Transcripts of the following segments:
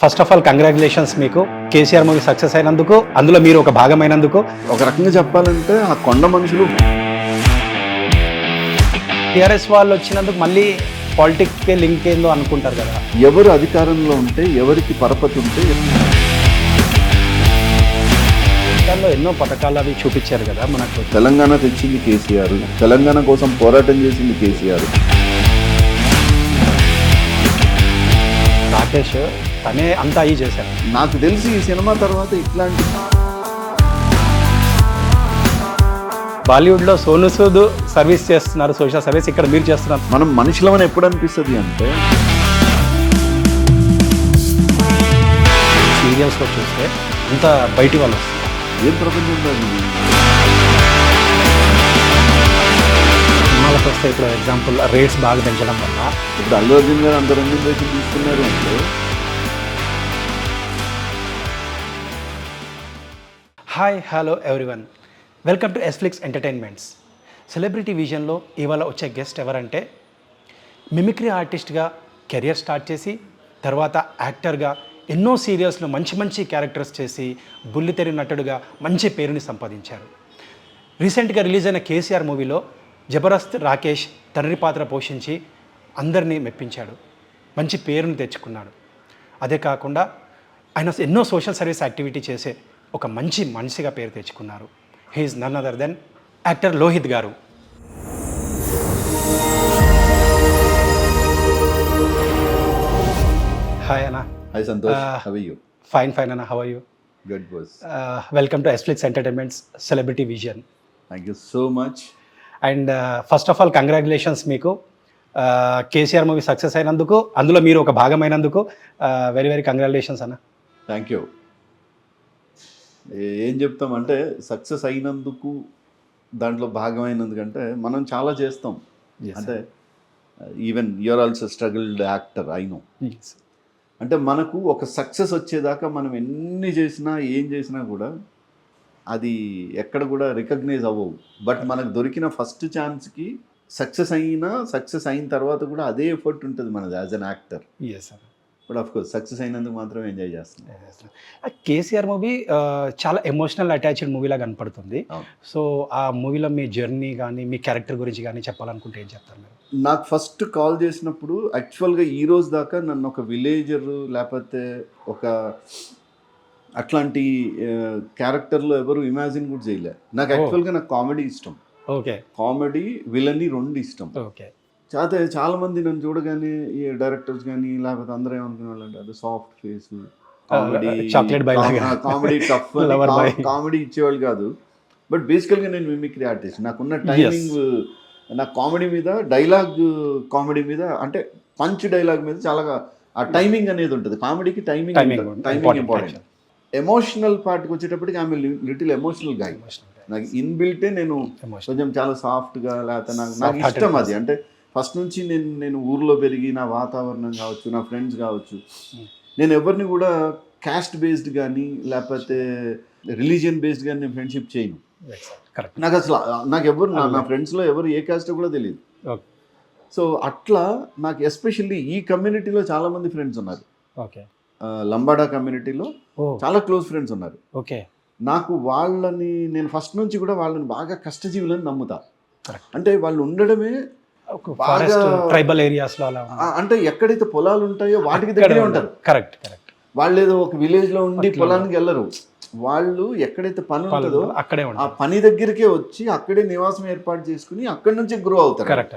First of all congratulations మీకు KCR movie success అయినందుకు, అందులో మీరు ఒక భాగమైనందుకు. ఒక రకంగా చెప్పాలంటే ఆ కొండ మనుషులు టీఆర్ఎస్ వాళ్ళు వచ్చినందుకు మళ్ళీ పాలిటిక్స్కే లింక్ ఏందో అనుకుంటారు కదా. ఎవరు అధికారంలో ఉంటే, ఎవరికి పరపతి ఉంటే దానిలో ఎన్నో పథకాలు అవి చూపించారు కదా మనకు. తెలంగాణ తెచ్చింది కేసీఆర్, తెలంగాణ కోసం పోరాటం చేసింది కేసీఆర్. రాకేష్ తనే అంతా అయ్యి చేశారు. నాకు తెలిసి ఈ సినిమా తర్వాత ఇట్లాంటి బాలీవుడ్లో సోను సూద్ సర్వీస్ చేస్తున్నారు, సోషల్ సర్వీస్, ఇక్కడ మీరు చేస్తున్నారు. మనం మనుషులమని ఎప్పుడు అనిపిస్తుంది అంటే సీరియల్స్లో చూస్తే అంత బయటి వాళ్ళు వస్తారు. ఏం ప్రపంచం కాదు ఇది. సినిమాలకు వస్తే ఇప్పుడు ఎగ్జాంపుల్ రేట్స్ బాగా పెంచడం వల్ల ఇప్పుడు అల్లు అర్జున్ గారు అంత రెమ్యూనరేషన్ తీసుకున్నారు అంటే hi hello everyone, welcome to S Flix entertainments. Celebrity విజన్లో ఇవాళ వచ్చే గెస్ట్ ఎవరంటే మిమిక్రీ ఆర్టిస్ట్గా కెరియర్ స్టార్ట్ చేసి తర్వాత యాక్టర్గా ఎన్నో సీరియల్స్లో మంచి మంచి క్యారెక్టర్స్ చేసి బుల్లితెర నటుడుగా మంచి పేరుని సంపాదించారు. రీసెంట్గా రిలీజ్ అయిన కేసీఆర్ మూవీలో జబర్దస్త్ రాకేష్ తండ్రి పాత్ర పోషించి అందరినీ మెప్పించాడు, మంచి పేరుని తెచ్చుకున్నాడు. అదే కాకుండా ఆయన ఎన్నో సోషల్ సర్వీస్ యాక్టివిటీ చేసే ఒక మంచి మనిషిగా పేరు తెచ్చుకున్నారు. He is none other than actor Lohith గారు. హాయ్ అన్న. Hi Santosh, how are you? Fine అన్న, how are you? Good boss. Welcome to S Flix entertainments celebrity vision. Thank you so much. And first of all congratulations మీకు KCR movie success అయినందుకు, అందులో మీరు ఒక భాగమైనందుకు very very congratulations అన్న. Thank you. ఏం చెప్తామంటే సక్సెస్ అయినందుకు, దాంట్లో భాగమైనందుకంటే మనం చాలా చేస్తాం. అంటే even you are also struggled actor, I know. అంటే మనకు ఒక సక్సెస్ వచ్చేదాకా మనం ఎన్ని చేసినా ఏం చేసినా కూడా అది ఎక్కడ కూడా రికగ్నైజ్ అవ్వవు. బట్ మనకు దొరికిన ఫస్ట్ ఛాన్స్కి సక్సెస్ అయిన తర్వాత కూడా అదే ఎఫర్ట్ ఉంటుంది మనది as an actor. But of course success అయినందుకు మాత్రం ఎంజాయ్ చేస్తున్నాం. కేసీఆర్ మూవీ చాలా ఎమోషనల్ అటాచ్డ్ మూవీలా కనపడుతుంది. సో ఆ మూవీలో మీ జర్నీ కానీ మీ క్యారెక్టర్ గురించి కానీ చెప్పాలనుకుంటే ఏం చెప్తారు మీరు? నాకు ఫస్ట్ కాల్ చేసినప్పుడు యాక్చువల్గా ఈ రోజు దాకా నన్ను ఒక విలేజర్ లేకపోతే ఒక అట్లాంటి క్యారెక్టర్లో ఎవరు ఇమాజిన్ కూడా చేయలే. నాకు యాక్చువల్గా నాకు కామెడీ ఇష్టం. ఓకే. కామెడీ విలనీ రెండు ఇష్టం. ఓకే. చాలా మంది నన్ను చూడగానే ఈ డైరెక్టర్స్ కానీ లేకపోతే అందరూ ఏమనుకునే వాళ్ళు అంటే అది soft face, comedy, chocolate boy, comedy tough, comedy ఇచ్చేవాళ్ళు కాదు. బట్ బేసికల్గా నేను మిమిక్రీ ఆర్టిస్ట్. నాకున్న టైమింగ్, నా కామెడీ మీద, డైలాగ్ కామెడీ మీద, అంటే పంచ్ డైలాగ్ మీద చాలా ఆ టైమింగ్ అనేది ఉంటుంది. కామెడీకి టైమింగ్ ఇంపార్టెంట్. ఎమోషనల్ పార్ట్కి వచ్చేటప్పటికి ఆమె లిటిల్ ఎమోషనల్ గాయ్. నాకు ఇన్బిల్టే నేను కొంచెం చాలా సాఫ్ట్గా, లేకపోతే నాకు ఇష్టం అది. అంటే ఫస్ట్ నుంచి నేను ఊర్లో పెరిగి నా వాతావరణం కావచ్చు, నా ఫ్రెండ్స్ కావచ్చు, నేను ఎవరిని కూడా క్యాస్ట్ బేస్డ్ కానీ లేకపోతే రిలీజియన్ బేస్డ్ కానీ నేను ఫ్రెండ్షిప్ చేయను. నాకు అసలు నా ఫ్రెండ్స్లో ఎవరు ఏ క్యాస్ట్ కూడా తెలియదు. సో అట్లా నాకు ఎస్పెషల్లీ ఈ కమ్యూనిటీలో చాలా మంది ఫ్రెండ్స్ ఉన్నారు. లంబాడా కమ్యూనిటీలో చాలా క్లోజ్ ఫ్రెండ్స్ ఉన్నారు. నాకు వాళ్ళని నేను ఫస్ట్ నుంచి కూడా వాళ్ళని బాగా కష్టజీవులని నమ్ముతా. అంటే వాళ్ళు ఉండడమే ట్రైబల్ ఏరియాస్ లో, అంటే ఎక్కడైతే పొలాలు ఉంటాయో వాటికి దగ్గరే ఉంటారు. కరెక్ట్. వాళ్ళు ఏదో ఒక విలేజ్ లో ఉండి పొలానికి వెళ్ళరు. వాళ్ళు ఎక్కడైతే పని ఉంటుందో అక్కడే ఆ పని దగ్గరికే వచ్చి అక్కడే నివాసం ఏర్పాటు చేసుకుని అక్కడి నుంచి గ్రో అవుతారు. కరెక్ట్.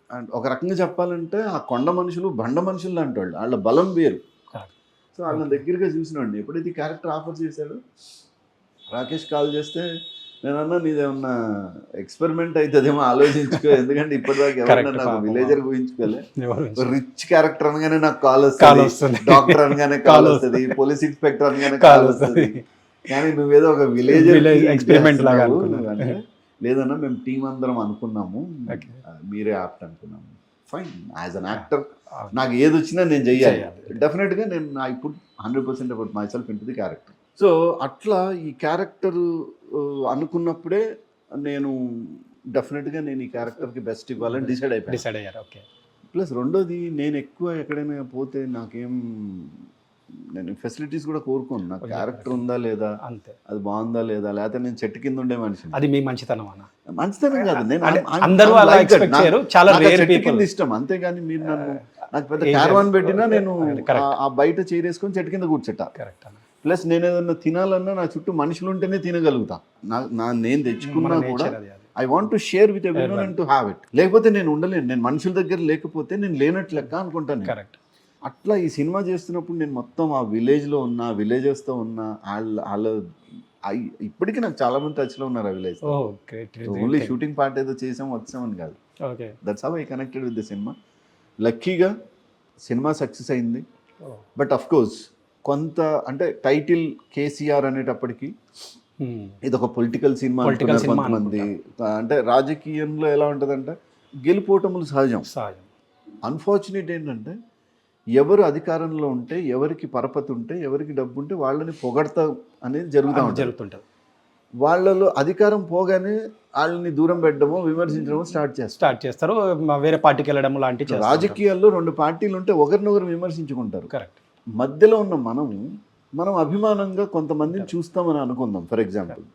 అండ్ ఒక రకంగా చెప్పాలంటే ఆ కొండ మనుషులు బండ మనుషులు లాంటి వాళ్ళు, వాళ్ళ బలం వేరు. సో వాళ్ళ దగ్గరగా చూసినండి. ఎప్పుడైతే క్యారెక్టర్ ఆఫర్ చేశాడు రాకేష్ కాల్ చేస్తే నేనన్నా నీదేమన్నా ఎక్స్పెరిమెంట్ అవుతుందేమో ఆలోచించుకో, ఎందుకంటే ఇప్పటిదాకా ఎవరన్నా నాకు విలేజర్ ఊహించుకోలే. రిచ్ క్యారెక్టర్ అనగానే నాకు కాల్ వస్తుంది, డాక్టర్ అనగానే కాల్ వస్తుంది, పోలీస్ ఇన్స్పెక్టర్ అనగానే కాల్ వస్తుంది. కానీ నువ్వేదో ఒక విలేజర్ ఎక్స్పెరిమెంట్ లాగా అనుకున్నావు. లేదన్నా మేము టీం అందరం అనుకున్నాము, మీరే ఆప్ట్ అనుకున్నాము. ఫైన్, యాజ్ అన్ యాక్టర్ నాకు ఏది వచ్చినా నేను చెయ్యాలి. డెఫినెట్గా నేను I put 100% about my self in to the character. So అట్లా ఈ క్యారెక్టర్ అనుకున్నప్పుడే నేను డెఫినెట్గా నేను ఈ క్యారెక్టర్కి బెస్ట్ ఇవ్వాలని డిసైడ్ అయిపోయాను. ఓకే. ప్లస్ రెండోది, నేను ఎక్కువ ఎక్కడైనా పోతే నాకేం నేను ఫెసిలిటీస్ కూడా కోరుకోను. నాకు క్యారెక్టర్ ఉందా లేదా, అంతే, అది బాగుందా లేదా, లేకపోతే నేను చెట్టు కింద ఉండే మనిషిని. అది మీ మంచితనం అన్న. మంచితనం కాదు, నేను అంటే అందరూ అలా ఎక్స్పెక్ట్ చేయరు, చాలా రేర్ చెట్టు పీపుల్. కింద ఇష్టం, అంతేగాని మీరు నన్ను నాకు పెద్ద క్యారవాన్ పెట్టినా నేను ఆ బయట చేరేసుకొని చెట్టు కింద కూర్చుంటా. కరెక్ట్ అన్న. ప్లస్ నేను ఏదన్నా తినాలన్నా నా చుట్టూ మనుషులు ఉంటేనే తినగలుగుతా. నేను తెచ్చుకున్నా కూడా I want to share with everyone and to have it. లేకపోతే నేను ఉండలేను, నేను మనుషుల దగ్గర లేకపోతే నేను లేనట్లు లెక్క అనుకుంటాను. కరెక్ట్. అట్లా ఈ సినిమా చేస్తున్నప్పుడు నేను మొత్తం ఆ విలేజ్లో ఉన్నా, విలేజెస్తో ఉన్నా, వాళ్ళ ఇప్పటికీ నాకు చాలా మంది టచ్లో ఉన్నారు ఆ విలేజ్. ఓ గ్రేట్. ఓన్లీ షూటింగ్ పార్ట్ ఏదో వచ్చామని కాదు. Okay. That's how I connected with the cinema. లక్కీగా సినిమా సక్సెస్ అయింది. బట్ అఫ్ కోర్స్ కొంత అంటే టైటిల్ కేసీఆర్ అనేటప్పటికి ఇది ఒక పొలిటికల్ సినిమా అనుకున్నారు కొంతమంది. అంటే రాజకీయంలో ఎలా ఉంటుందంటే గెలుపోటములు సహజం. అన్ఫార్చునేట్ ఏంటంటే ఎవరు అధికారంలో ఉంటే, ఎవరికి పరపతి ఉంటే, ఎవరికి డబ్బు ఉంటే వాళ్ళని పొగడతా అనేది జరుగుతుంటుంది. వాళ్ళలో అధికారం పోగానే వాళ్ళని దూరం పెట్టడమో విమర్శించడమో స్టార్ట్ చేస్తారు, వేరే పార్టీకి వెళ్ళడం లాంటి. రాజకీయాల్లో 2 పార్టీలు ఉంటే ఒకరినొకరు విమర్శించుకుంటారు. కరెక్ట్. మధ్యలో ఉన్న మనం అభిమానంగా కొంతమందిని చూస్తామని అనుకుందాం. ఫర్ ఎగ్జాంపుల్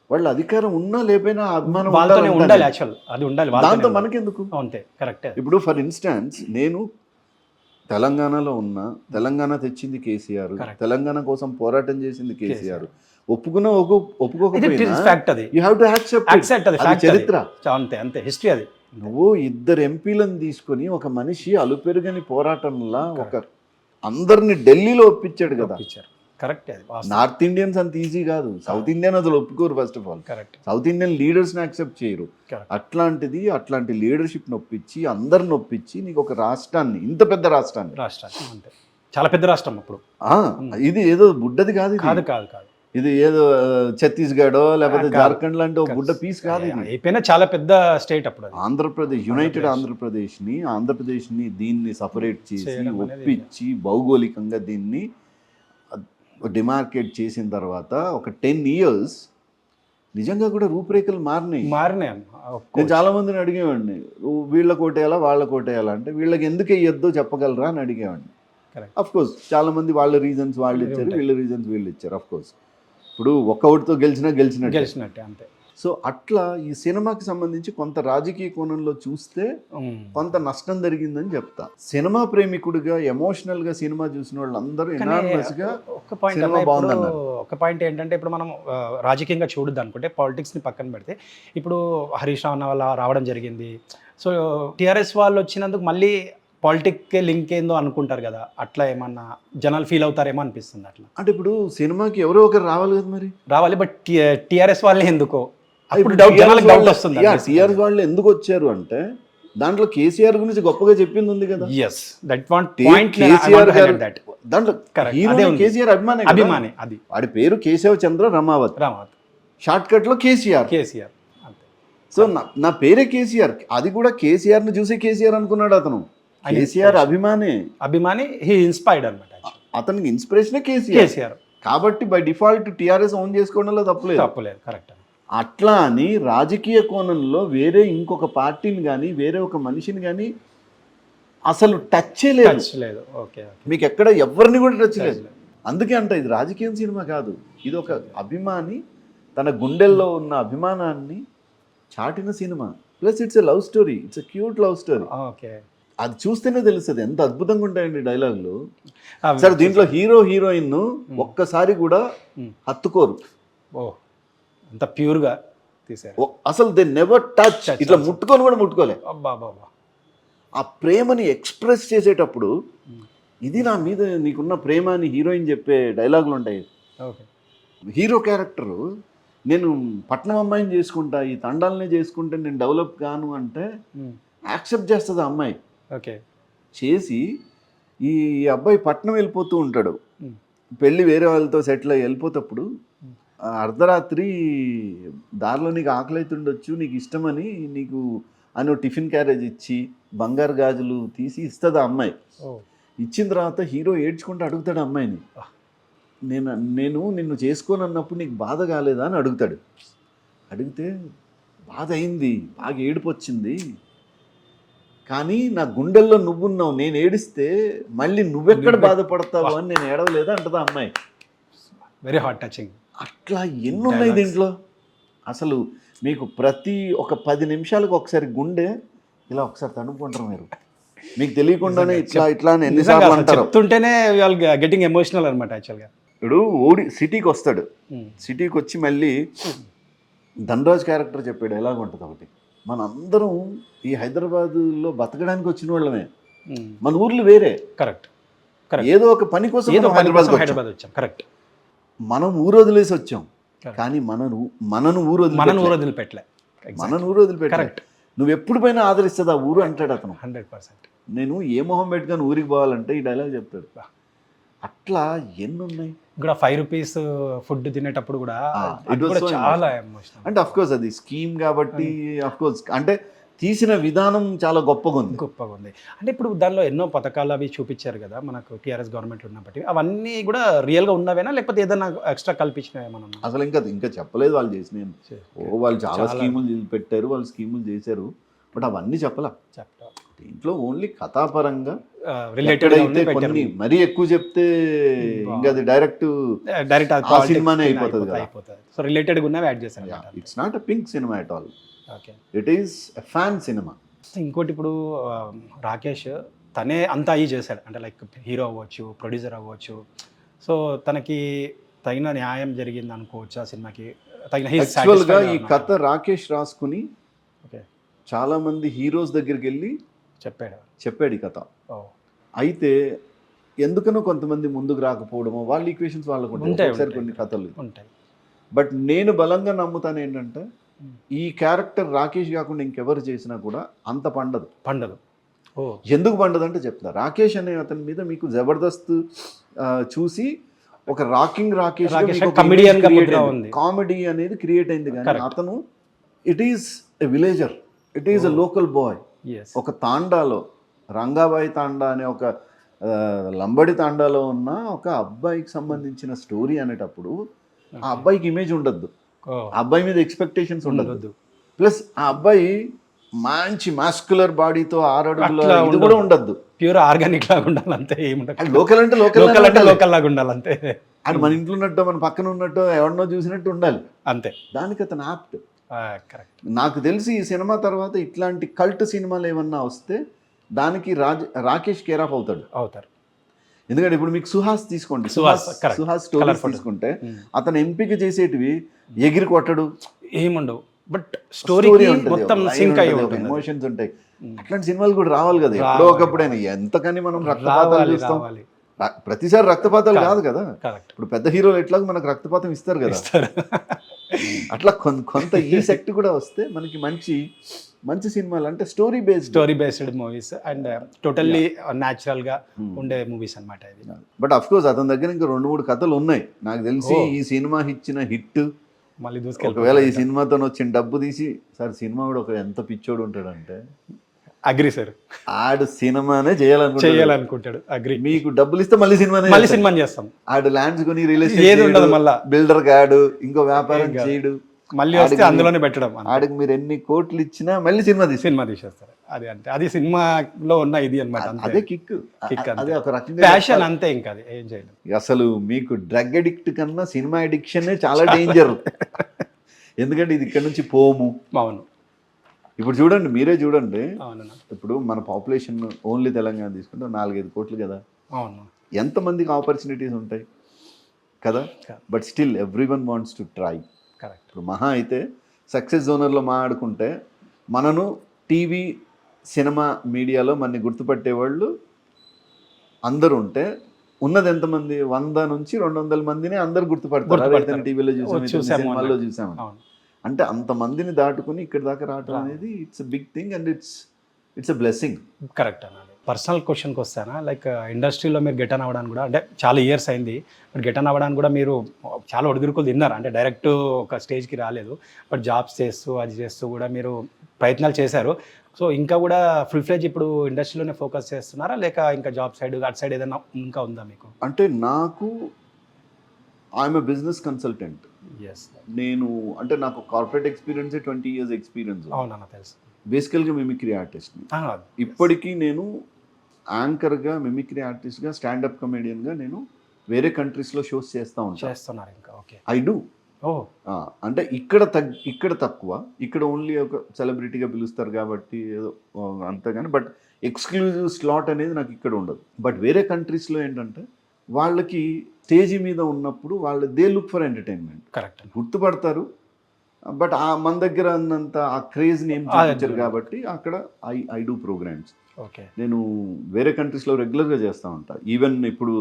వాళ్ళు అధికారం ఉన్నా లేకపోయినా అభిమానం ఉండాలి, యాక్చువల్ అది ఉండాలి. దాంతో మనకెందుకు? అంతే, కరెక్ట్. ఇప్పుడు ఫర్ ఇన్స్టాన్స్ నేను తెలంగాణలో ఉన్నా, తెలంగాణ తెచ్చింది కేసీఆర్, తెలంగాణ కోసం పోరాటం చేసింది కేసీఆర్. ఒప్పుకున్నా ఒప్పుకోకపోయినా యు హావ్ టు యాక్సెప్ట్. అది చరిత్ర. అంతే, హిస్టరీ అది. నువ్వు 2 ఎంపీలను తీసుకొని ఒక మనిషి అలుపెరుగని పోరాటంలా ఒక అందరిని ఢిల్లీలో ఒప్పించాడు కదా. కరెక్ట్. నార్త్ ఇండియన్స్ అంత ఈజీ కాదు, సౌత్ ఇండియన్ అసలు ఒప్పుకోరు. First of all south Indian లీడర్స్ని యాక్సెప్ట్ చేయరు. అట్లాంటి లీడర్షిప్ని ఒప్పించి, అందరిని ఒప్పించి నీకు ఒక రాష్ట్రాన్ని, ఇంత పెద్ద రాష్ట్రాన్ని అంటే చాలా పెద్ద రాష్ట్రం అప్పుడు. ఇది ఏదో బుడ్డది కాదు, కాదు. ఇది ఏదో ఛత్తీస్గఢో లేకపోతే జార్ఖండ్ లాంటి ఒక బుడ్డ పీస్ కాదు. ఇది అయిపోయినా చాలా పెద్ద స్టేట్ అప్పుడు. ఆంధ్రప్రదేశ్, యునైటెడ్ ఆంధ్రప్రదేశ్ని దీన్ని సపరేట్ చేసి ఒప్పించి భౌగోళికంగా దీన్ని డిమార్కేట్ చేసిన తర్వాత ఒక 10 years నిజంగా కూడా రూపురేఖలు మారినాయి. నేను చాలా మందిని అడిగేవాడిని, వీళ్ళ కోటేయాలా వాళ్ళ కోటేయాలా అంటే, వీళ్ళకి ఎందుకు వేయొద్దో చెప్పగలరా అని అడిగేవాడిని. అఫ్ కోర్స్ చాలా మంది వాళ్ళ రీజన్స్ వాళ్ళు ఇచ్చారు, వీళ్ళ రీజన్స్ వీళ్ళు ఇచ్చారు. అఫ్ కోర్స్ ఇప్పుడు ఒక్కడితో గెలిచినట్టే అంతే. సో అట్లా ఈ సినిమాకి సంబంధించి కొంత రాజకీయ కోణంలో చూస్తే కొంత నష్టం జరిగిందని చెప్తా. సినిమా ప్రేమికుడిగా ఎమోషనల్గా సినిమా చూసిన వాళ్ళందరూ ఎనార్మస్గా సినిమా బాగుందన్నారు. ఒక పాయింట్ ఏంటంటే, ఇప్పుడు మనం రాజకీయంగా చూడద్దు అనుకుంటే, పాలిటిక్స్ని పక్కన పెడితే, ఇప్పుడు హరీష్ రావు వల్ల రావడం జరిగింది. సో టీఆర్ఎస్ వాళ్ళు వచ్చినందుకు మళ్ళీ పాలిటిక్కే లింక్ ఏందో అనుకుంటారు కదా, అట్లా ఏమన్నా జనాలు ఫీల్ అవుతారేమో అనిపిస్తుంది. అట్లా అంటే ఇప్పుడు సినిమాకి ఎవరో ఒకరు రావాలి కదా, మరి రావాలి. బట్ టీఆర్ఎస్ వాళ్ళే ఎందుకో టీఆర్ఎస్ వాళ్ళు ఎందుకు వచ్చారు అంటే, దాంట్లో కేసీఆర్ గురించి గొప్పగా చెప్పింది ఉంది కదా. కేసీఆర్ గారు దాంట్లో కేసీఆర్ అభిమాని. అది వాడి పేరు కేశవ చంద్ర రమావత్. షార్ట్ కట్ లో కేసీఆర్. సో నా పేరే కేసీఆర్. అది కూడా కేసీఆర్ ని చూసి కేసీఆర్ అనుకున్నాడు అతను. కేసీఆర్ అభిమాని హీ ఇన్స్పైర్డ్ అన్నమాట. అతనికి ఇన్స్పిరేషన్ కేసీఆర్ కాబట్టి బై డిఫాల్ట్ టీఆర్ఎస్ ఓన్ చేసుకోవడంలో తప్పలేదు. కరెక్ట్. అట్లా అని రాజకీయ కోణంలో వేరే ఇంకొక పార్టీని కానీ, వేరే ఒక మనిషిని కానీ అసలు టచ్ లేదు. మీకు ఎక్కడ ఎవరిని కూడా టచ్ లేదు. అందుకే అంట ఇది రాజకీయం సినిమా కాదు, ఇది ఒక అభిమాని తన గుండెల్లో ఉన్న అభిమానాన్ని చాటిన సినిమా. Plus it's a love story, it's a cute love story. అది చూస్తేనే తెలుస్తుంది ఎంత అద్భుతంగా ఉంటాయండి డైలాగులు. సరే, దీంట్లో హీరోయిన్ ఒక్కసారి కూడా హత్తుకోరు. అంత ప్యూర్గా తీసారు. అసలు దే నెవర్ టచ్. ఇట్లా ముట్టుకోలే. ఆ ప్రేమని ఎక్స్ప్రెస్ చేసేటప్పుడు, ఇది నా మీద నీకున్న ప్రేమ అని హీరోయిన్ చెప్పే డైలాగులు ఉంటాయి. హీరో క్యారెక్టరు, నేను పట్నం అమ్మాయిని చేసుకుంటా, ఈ తండాలనే చేసుకుంటే నేను డెవలప్ కాను అంటే యాక్సెప్ట్ చేస్తుంది ఆ అమ్మాయి. చేసి ఈ అబ్బాయి పట్నం వెళ్ళిపోతూ ఉంటాడు, పెళ్ళి వేరే వాళ్ళతో సెటిల్ అయ్యి వెళ్ళిపోతప్పుడు అర్ధరాత్రి దారిలో నీకు ఆకలి అవుతుండొచ్చు, నీకు ఇష్టమని నీకు అని టిఫిన్ క్యారేజ్ ఇచ్చి బంగారు గాజులు తీసి ఇస్తుంది ఆ అమ్మాయి. ఇచ్చిన తర్వాత హీరో ఏడ్చుకుంటూ అడుగుతాడు అమ్మాయిని, నేను నిన్ను చేసుకోనన్నప్పుడు నీకు బాధ కాలేదా అని అడుగుతాడు. అడిగితే బాధ అయింది, బాగా ఏడుపు వచ్చింది, కానీ నా గుండెల్లో నువ్వున్నావు, నేను ఏడిస్తే మళ్ళీ నువ్వెక్కడ బాధపడతావు అని నేను ఏడవలేదు అంటదా అమ్మాయి. Very heart touching. అట్లా ఎన్ని ఉన్నాయి దీంట్లో. అసలు మీకు ప్రతి ఒక 10 నిమిషాలకు ఒకసారి గుండె ఇలా ఒకసారి తడుపుకుంటారు మీరు, మీకు తెలియకుండానే ఇట్లా ఇట్లా అని ఎన్నిసార్లు అంటారు. చెప్తుంటేనే గెటింగ్ ఎమోషనల్ అనమాట యాక్చువల్గా. ఇప్పుడు సిటీకి వస్తాడు, సిటీకి వచ్చి మళ్ళీ ధనరాజ్ క్యారెక్టర్ చెప్పాడు ఎలాగ ఉంటుంది ఒకటి. మనందరం ఈ హైదరాబాద్లో బతకడానికి వచ్చిన వాళ్ళమే, మన ఊర్లు వేరే. కరెక్ట్. ఏదో ఒక పని కోసం హైదరాబాద్ వచ్చాం. కరెక్ట్. మనం ఊరు వదిలేసి వచ్చాం, కానీ మనను ఊరు వదిలిపెట్టలే. మనను ఊరు వదిలిపెట్ట. కరెక్ట్. నువ్వు ఎప్పుడు పైన ఆదరిస్తుంది ఆ ఊరు అంటాడు అతను. 100%. నేను ఏ మొహం పెట్టుకొని ఊరికి పోవాలంటే ఈ డైలాగ్ చెప్తాడు. అట్లా ఎన్ని ఉన్నాయి. ఇక్కడ 5 రూపీస్ ఫుడ్ తినేటప్పుడు కూడా చాలా ఎమోషనల్. అంటే అఫ్ కోర్స్ అది స్కీమ్ కాబట్టి అఫ్ కోర్స్ అంటే తీసిన విధానం చాలా గొప్పగా ఉంది. అంటే ఇప్పుడు దానిలో ఎన్నో పథకాలు అవి చూపించారు కదా మనకు టీఆర్ఎస్ గవర్నమెంట్ ఉన్నప్పటికీ, అవన్నీ కూడా రియల్గా ఉన్నవేనా లేకపోతే ఏదైనా ఎక్స్ట్రా కల్పించినవి మనం? అసలు ఇంకా చెప్పలేదు వాళ్ళు చేసిన. వాళ్ళు చాలా స్కీములు పెట్టారు, వాళ్ళు స్కీములు చేశారు, బట్ అవన్నీ చెప్పలా. దీంట్లో ఓన్లీ కథాపరంగా రిలేటెడ్ అయితే కొన్ని మరీ ఎక్కువ చెప్తే ఇంకా అది డైరెక్ట్ ఆ సినిమానే అయిపోతుంది కదా. సో రిలేటెడ్ ఉన్నవి యాడ్ చేశారు. It's not a pink cinema at all. It is a fan cinema. ఇంకోటి ఇప్పుడు రాకేష్ తనే అంతా అయ్యి చేశాడు, అంటే లైక్ హీరో అవ్వచ్చు, ప్రొడ్యూసర్ అవ్వచ్చు. సో తనకి తగిన న్యాయం జరిగింది అనుకోవచ్చు ఆ సినిమాకి. యాక్చువల్గా ఈ కథ రాకేష్ రాసుకుని చాలా మంది హీరోస్ దగ్గరికి వెళ్ళి చెప్పాడు ఈ కథ. అయితే ఎందుకనో కొంతమంది ముందుకు రాకపోవడమో వాళ్ళ ఈక్వేషన్స్ వాళ్ళకు ఉంటాయి కొన్ని కథలు ఉంటాయి. బట్ నేను బలంగా నమ్ముతాను ఏంటంటే ఈ క్యారెక్టర్ రాకేష్ కాకుండా ఇంకెవరు చేసినా కూడా అంత పండదు. ఎందుకు పండదు అంటే చెప్తా. రాకేష్ అనే అతని మీద మీకు జబర్దస్త్ చూసి ఒక రాకేష్ కామెడీ అనేది క్రియేట్ అయింది, కానీ అతను it is a villager, it is a local boy. ఒక తాండాలో రంగాబాయి తాండా అనే ఒక లంబడి తాండాలో ఉన్న ఒక అబ్బాయికి సంబంధించిన స్టోరీ అనేటప్పుడు ఆ అబ్బాయికి ఇమేజ్ ఉండద్దు, ఆ అబ్బాయి మీద ఎక్స్పెక్టేషన్స్ ఉండదు. ప్లస్ ఆ అబ్బాయి మంచి మాస్కులర్ బాడీతో 6 అడుగుల ఇది కూడా ఉండద్దు, ప్యూర్ ఆర్గానిక్ లాగా ఉండాలి అంతే. లోకల్ అంటే లోకల్ లాగా ఉండాలి అంతే. అది మన ఇంట్లో ఉన్నట్టు మన పక్కన ఉన్నట్టు ఎవరినో చూసినట్టు ఉండాలి అంతే. దానికి అతను యాప్ట్. నాకు తెలిసి ఈ సినిమా తర్వాత ఇట్లాంటి కల్ట్ సినిమాలు ఏమన్నా వస్తే దానికి రాకేష్ కేర్ ఆఫ్ అవుతారు. ఎందుకంటే ఇప్పుడు మీకు సుహాస్ తీసుకోండి, సుహాస్ స్టోరీస్ తీసుకుంటే అతను ఎంపిక చేసేటివి ఎగిరి కొట్టడు, ఏముండవు, బట్ స్టోరీ మొత్తం సింక్ అయ్యి ఉంటుంది, ఎమోషన్స్ ఉంటాయి. అట్లాంటి సినిమాలు కూడా రావాలి కదా ఎప్పుడో ఒకప్పుడైనా. ఎంతకని మనం రక్తపాతాలు చూస్తాం, ప్రతిసారి రక్తపాతాలు కాదు కదా. ఇప్పుడు పెద్ద హీరోలు ఎట్లాగో మనకు రక్తపాతం ఇస్తారు కదా, అట్లా కొంత ఈ సెక్ట్ కూడా వస్తే మనకి మంచి సినిమాలు అంటే story based movies and totally natural గా ఉండే మూవీస్ అన్నమాట ఇది. బట్ అఫ్ కోర్స్ అతని దగ్గర ఇంకా 2-3 కథలు ఉన్నాయి నాకు తెలిసి. ఈ సినిమా ఇచ్చిన హిట్ మళ్ళీ ఒకవేళ ఈ సినిమాతో వచ్చిన డబ్బు తీసి సార్ సినిమా కూడా ఒక ఎంత పిచ్చోడు ఉంటాడంటే అగ్రి సార్, ఆడు సినిమానే చేయాలనుకుంటాడు. అగ్రి. మీకు డబ్బులు ఇస్తే మళ్ళీ సినిమా చేస్తాం. ఆడు ల్యాండ్స్ కొని రియల్ ఎస్టేట్ మళ్ళీ బిల్డర్ గాడు ఇంకో వ్యాపారం చేయడు, మళ్ళీ వస్తే అందులోనే పెట్టడం. ఆడికి మీరు ఎన్ని కోట్లు ఇచ్చినా మళ్ళీ సినిమా తీసేస్తారు. అది అంటే అది సినిమాలో ఉన్న ఇది అన్నమాట. అదే కిక్, అదే ఒక రకంగా ప్యాషన్ అంతే. ఇంకా అది ఏం చేయలేదు. అసలు మీకు డ్రగ్ అడిక్ట్ కన్నా సినిమా అడిక్షన్ చాలా డేంజర్. ఎందుకంటే ఇది ఇక్కడ నుంచి పోము. అవును. ఇప్పుడు చూడండి, మీరే చూడండి, ఇప్పుడు మన పాపులేషన్ ఓన్లీ తెలంగాణ తీసుకుంటే 4-5 కోట్లు కదా. అవును. ఎంతమందికి ఆపర్చునిటీస్ ఉంటాయి కదా. But still everyone wants to try. Correct. ఇప్పుడు మహా అయితే సక్సెస్ జోనర్లో మాట్లాడుకుంటే మనను టీవీ సినిమా మీడియాలో మనని గుర్తుపట్టేవాళ్ళు అందరూ ఉంటే ఉన్నది ఎంతమంది? 100 నుంచి 200 మందిని అందరు గుర్తుపడతారు. టీవీలో చూసాము, సినిమాల్లో చూసాము. అంటే అంతమందిని దాటుకుని ఇక్కడ దాకా రావడం అనేది it's big thing and it's a blessing. Correct అన్నది. పర్సనల్ క్వశ్చన్కి వస్తానా, లైక్ ఇండస్ట్రీలో మీరు గెట్ ఆన్ అవ్వడానికి కూడా అంటే చాలా ఇయర్స్ అయింది, బట్ గెట్ ఆన్ అవ్వడానికి కూడా మీరు చాలా ఒడిదుడుకులు తిన్నారు. అంటే డైరెక్ట్ ఒక స్టేజ్కి రాలేదు, బట్ జాబ్స్ చేస్తూ అది చేస్తూ కూడా మీరు ప్రయత్నాలు చేశారు. సో ఇంకా కూడా ఫుల్ ఫ్లెడ్జ్ ఇప్పుడు ఇండస్ట్రీలోనే ఫోకస్ చేస్తున్నారా, లేక ఇంకా జాబ్ సైడ్ అటు సైడ్ ఏదైనా ఇంకా ఉందా మీకు? అంటే నాకు ఐఎమ్ ఎ బిజినెస్ కన్సల్టెంట్. నాకు కార్పొరేట్ ఎక్స్పీరియన్స్ 20 years ఎక్స్పీరియన్స్. అవునన్నా తెలుసు. బేసికల్గా మిమిక్రీ ఆర్టిస్ట్ని. ఇప్పటికీ నేను యాంకర్గా, మిమిక్రీ ఆర్టిస్ట్గా, స్టాండప్ కమెడియన్గా నేను వేరే కంట్రీస్లో షోస్ చేస్తున్నారు ఇంకా. ఓకే. I do. ఓ అంటే ఇక్కడ తక్కువ, ఇక్కడ ఓన్లీ ఒక సెలబ్రిటీగా పిలుస్తారు కాబట్టి ఏదో అంతేగాని, బట్ ఎక్స్క్లూజివ్ స్లాట్ అనేది నాకు ఇక్కడ ఉండదు. బట్ వేరే కంట్రీస్లో ఏంటంటే వాళ్ళకి స్టేజీ మీద ఉన్నప్పుడు they look for entertainment. Correct. గుర్తుపడతారు, బట్ మన దగ్గర అన్నంత ఆ క్రేజ్ని ఏం చూపించారు కాబట్టి అక్కడ ఐ డూ ప్రోగ్రామ్స్. ఓకే. నేను వేరే కంట్రీస్లో రెగ్యులర్గా చేస్తూ ఉంటా. ఈవెన్ ఇప్పుడు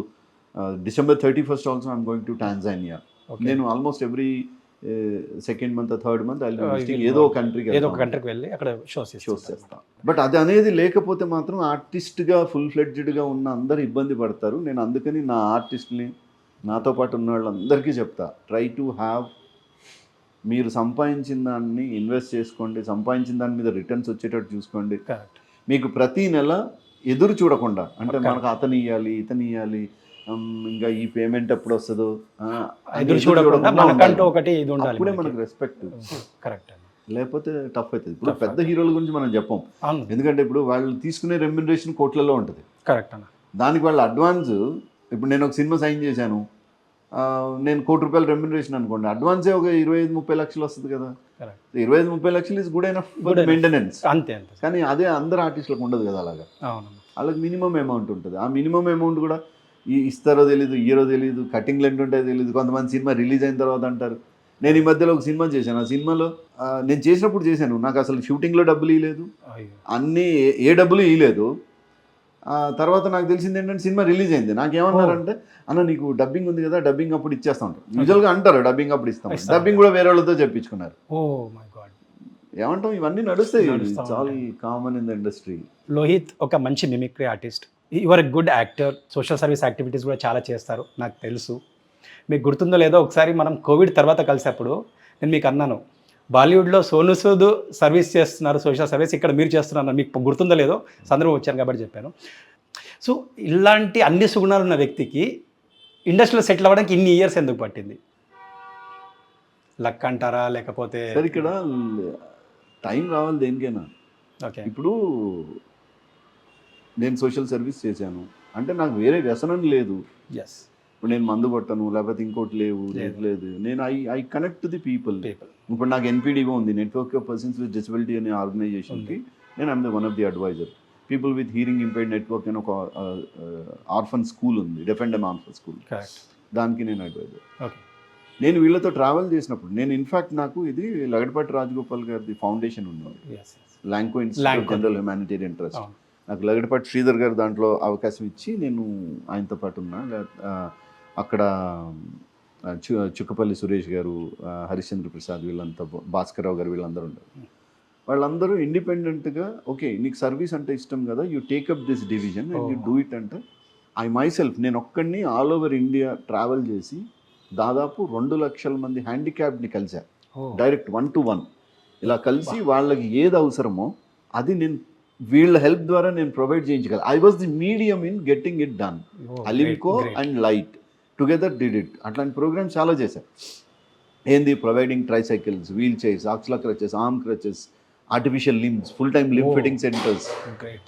December 31st also I'm going to Tanzania. నేను almost every second month, third month ఏదో ఒక కంట్రీకి వెళ్ళి అక్కడ షోస్ చేస్తాను. బట్ అది అనేది లేకపోతే మాత్రం ఆర్టిస్ట్గా ఫుల్ ఫ్లెడ్జ్డ్గా ఉన్న అందరు ఇబ్బంది పడతారు. నేను అందుకని నా ఆర్టిస్ట్ని, నాతో పాటు ఉన్న వాళ్ళందరికీ చెప్తా, ట్రై టు హ్యావ్, మీరు సంపాదించిన దాన్ని ఇన్వెస్ట్ చేసుకోండి, సంపాదించిన దాని మీద రిటర్న్స్ వచ్చేటట్టు చూసుకోండి. మీకు ప్రతి నెల ఎదురు చూడకుండా, అంటే మనకు అతను ఇవ్వాలి, ఇంకా ఈ పేమెంట్ ఎప్పుడు వస్తుందో ఎదురు చూడకుండా మనకంటూ ఒకటి ఇది ఉండాలి. అప్పుడే మనకు రెస్పెక్ట్. కరెక్ట్. లేకపోతే టఫ్ అవుతుంది. ఇప్పుడు పెద్ద హీరోల గురించి మనం చెప్పం, ఎందుకంటే ఇప్పుడు వాళ్ళు తీసుకునే రెమ్యునరేషన్ కోట్లలో ఉంటుంది. కరెక్ట్ అన్న. దానికి వాళ్ళ అడ్వాన్స్, ఇప్పుడు నేను ఒక సినిమా సైన్ చేశాను, నేను ₹1,00,00,000 రెమ్యునరేషన్ అనుకోండి, అడ్వాన్సే ఒక 25-30 లక్షలు వస్తుంది కదా. 25-30 లక్షలు is good enough for maintenance. అంతే. కానీ అదే అందరు ఆర్టిస్టులకు ఉండదు కదా అలాగా. వాళ్ళకి మినిమం అమౌంట్ ఉంటుంది. ఆ మినిమం అమౌంట్ కూడా ఇస్తారో తెలీదు, ఇయ్యరో తెలీదు, కటింగ్లు ఎంత ఉంటాయో తెలీదు. కొంతమంది సినిమా రిలీజ్ అయిన తర్వాత అంటారు. నేను ఈ మధ్యలో ఒక సినిమా చేశాను, ఆ సినిమాలో నేను చేసినప్పుడు చేశాను, నాకు అసలు షూటింగ్లో డబ్బులు ఇవ్వలేదు, అన్నీ ఏ డబ్బులు ఇవ్వలేదు. తర్వాత నాకు తెలిసింది ఏంటంటే సినిమా రిలీజ్ అయింది. నాకేమన్నారంటే, అన్న నీకు డబ్బింగ్ ఉంది కదా, డబ్బింగ్ అప్పుడు ఇచ్చేస్తా ఉంటారు. యూజువల్గా అంటారు డబ్బింగ్ అప్పుడు ఇస్తాం, డబ్బింగ్ కూడా వేరే వాళ్ళతో చెప్పించుకున్నారు. ఏమంటాం, ఇవన్నీ నడుస్తాయి, చాలా common in the industry. Lohit ఒక మంచి mimicry artist, your a good actor, social service activities కూడా చాలా చేస్తారు, నాకు తెలుసు. మీకు గుర్తుందో లేదో, ఒకసారి మనం కోవిడ్ తర్వాత కలిసేప్పుడు నేను మీకు అన్నాను, బాలీవుడ్లో సోను సూద్ సర్వీస్ చేస్తున్నారు, సోషల్ సర్వీస్, ఇక్కడ మీరు చేస్తున్నారు, మీకు గుర్తుందో లేదో, సందర్భం వచ్చాను కాబట్టి చెప్పాను. సో ఇలాంటి అన్ని సుగుణాలు ఉన్న వ్యక్తికి ఇండస్ట్రీలో సెటిల్ అవ్వడానికి ఇన్ని ఇయర్స్ ఎందుకు పట్టింది? లక్ అంటారా, లేకపోతే? సార్ ఇక్కడ టైం రావాలి దేనికైనా. ఓకే. ఇప్పుడు నేను సోషల్ సర్వీస్ చేశాను అంటే నాకు వేరే వ్యసనం లేదు. ఇప్పుడు నేను మందు కొట్టను, లేకపోతే ఇంకోటి లేదు. నేను I connect to the people. ఇప్పుడు నాకు ఎన్పీడీఓ ఉంది, network of persons with disability అనే ఆర్గనైజేషన్కి నేను I am the one of the adviser. People with hearing impaired network అని ఒక ఆర్ఫన్ స్కూల్ ఉంది, డెఫ్ అండ్ ఆర్ఫన్ స్కూల్, దానికి నేను అడ్వైజర్. నేను వీళ్ళతో ట్రావెల్ చేసినప్పుడు నేను ఇన్ఫ్యాక్ట్ నాకు ఇది లగడపాటి రాజగోపాల్ గారిది ఫౌండేషన్ ఉంది, Lanco institute of general humanitarian trust. నాకు లగడపాటి శ్రీధర్ గారు దాంట్లో అవకాశం ఇచ్చి నేను ఆయనతో పాటు ఉన్నా. అక్కడ చుక్కపల్లి సురేష్ గారు, హరిశ్చంద్ర ప్రసాద్, వీళ్ళంతా, భాస్కర్రావు గారు, వీళ్ళందరూ ఉన్నారు. వాళ్ళందరూ ఇండిపెండెంట్గా, ఓకే నీకు సర్వీస్ అంటే ఇష్టం కదా, you take up this division and you do it అంటే, ఐ మై సెల్ఫ్ నేను ఒక్కడిని ఆల్ ఓవర్ ఇండియా ట్రావెల్ చేసి దాదాపు 2 లక్షల మంది హ్యాండిక్యాప్ని కలిసా, డైరెక్ట్ 1-to-1 ఇలా కలిసి వాళ్ళకి ఏది అవసరమో అది నేను వీళ్ళ హెల్ప్ ద్వారా నేను ప్రొవైడ్ చేయించగలను. I was the medium in getting it done. Alimco and light together did it. అట్లాంటి ప్రోగ్రామ్స్ చాలా చేశారు. ఏంది, providing tricycles, wheel chairs, axilla crutches, arm crutches, artificial limbs, full time limb fitting centres,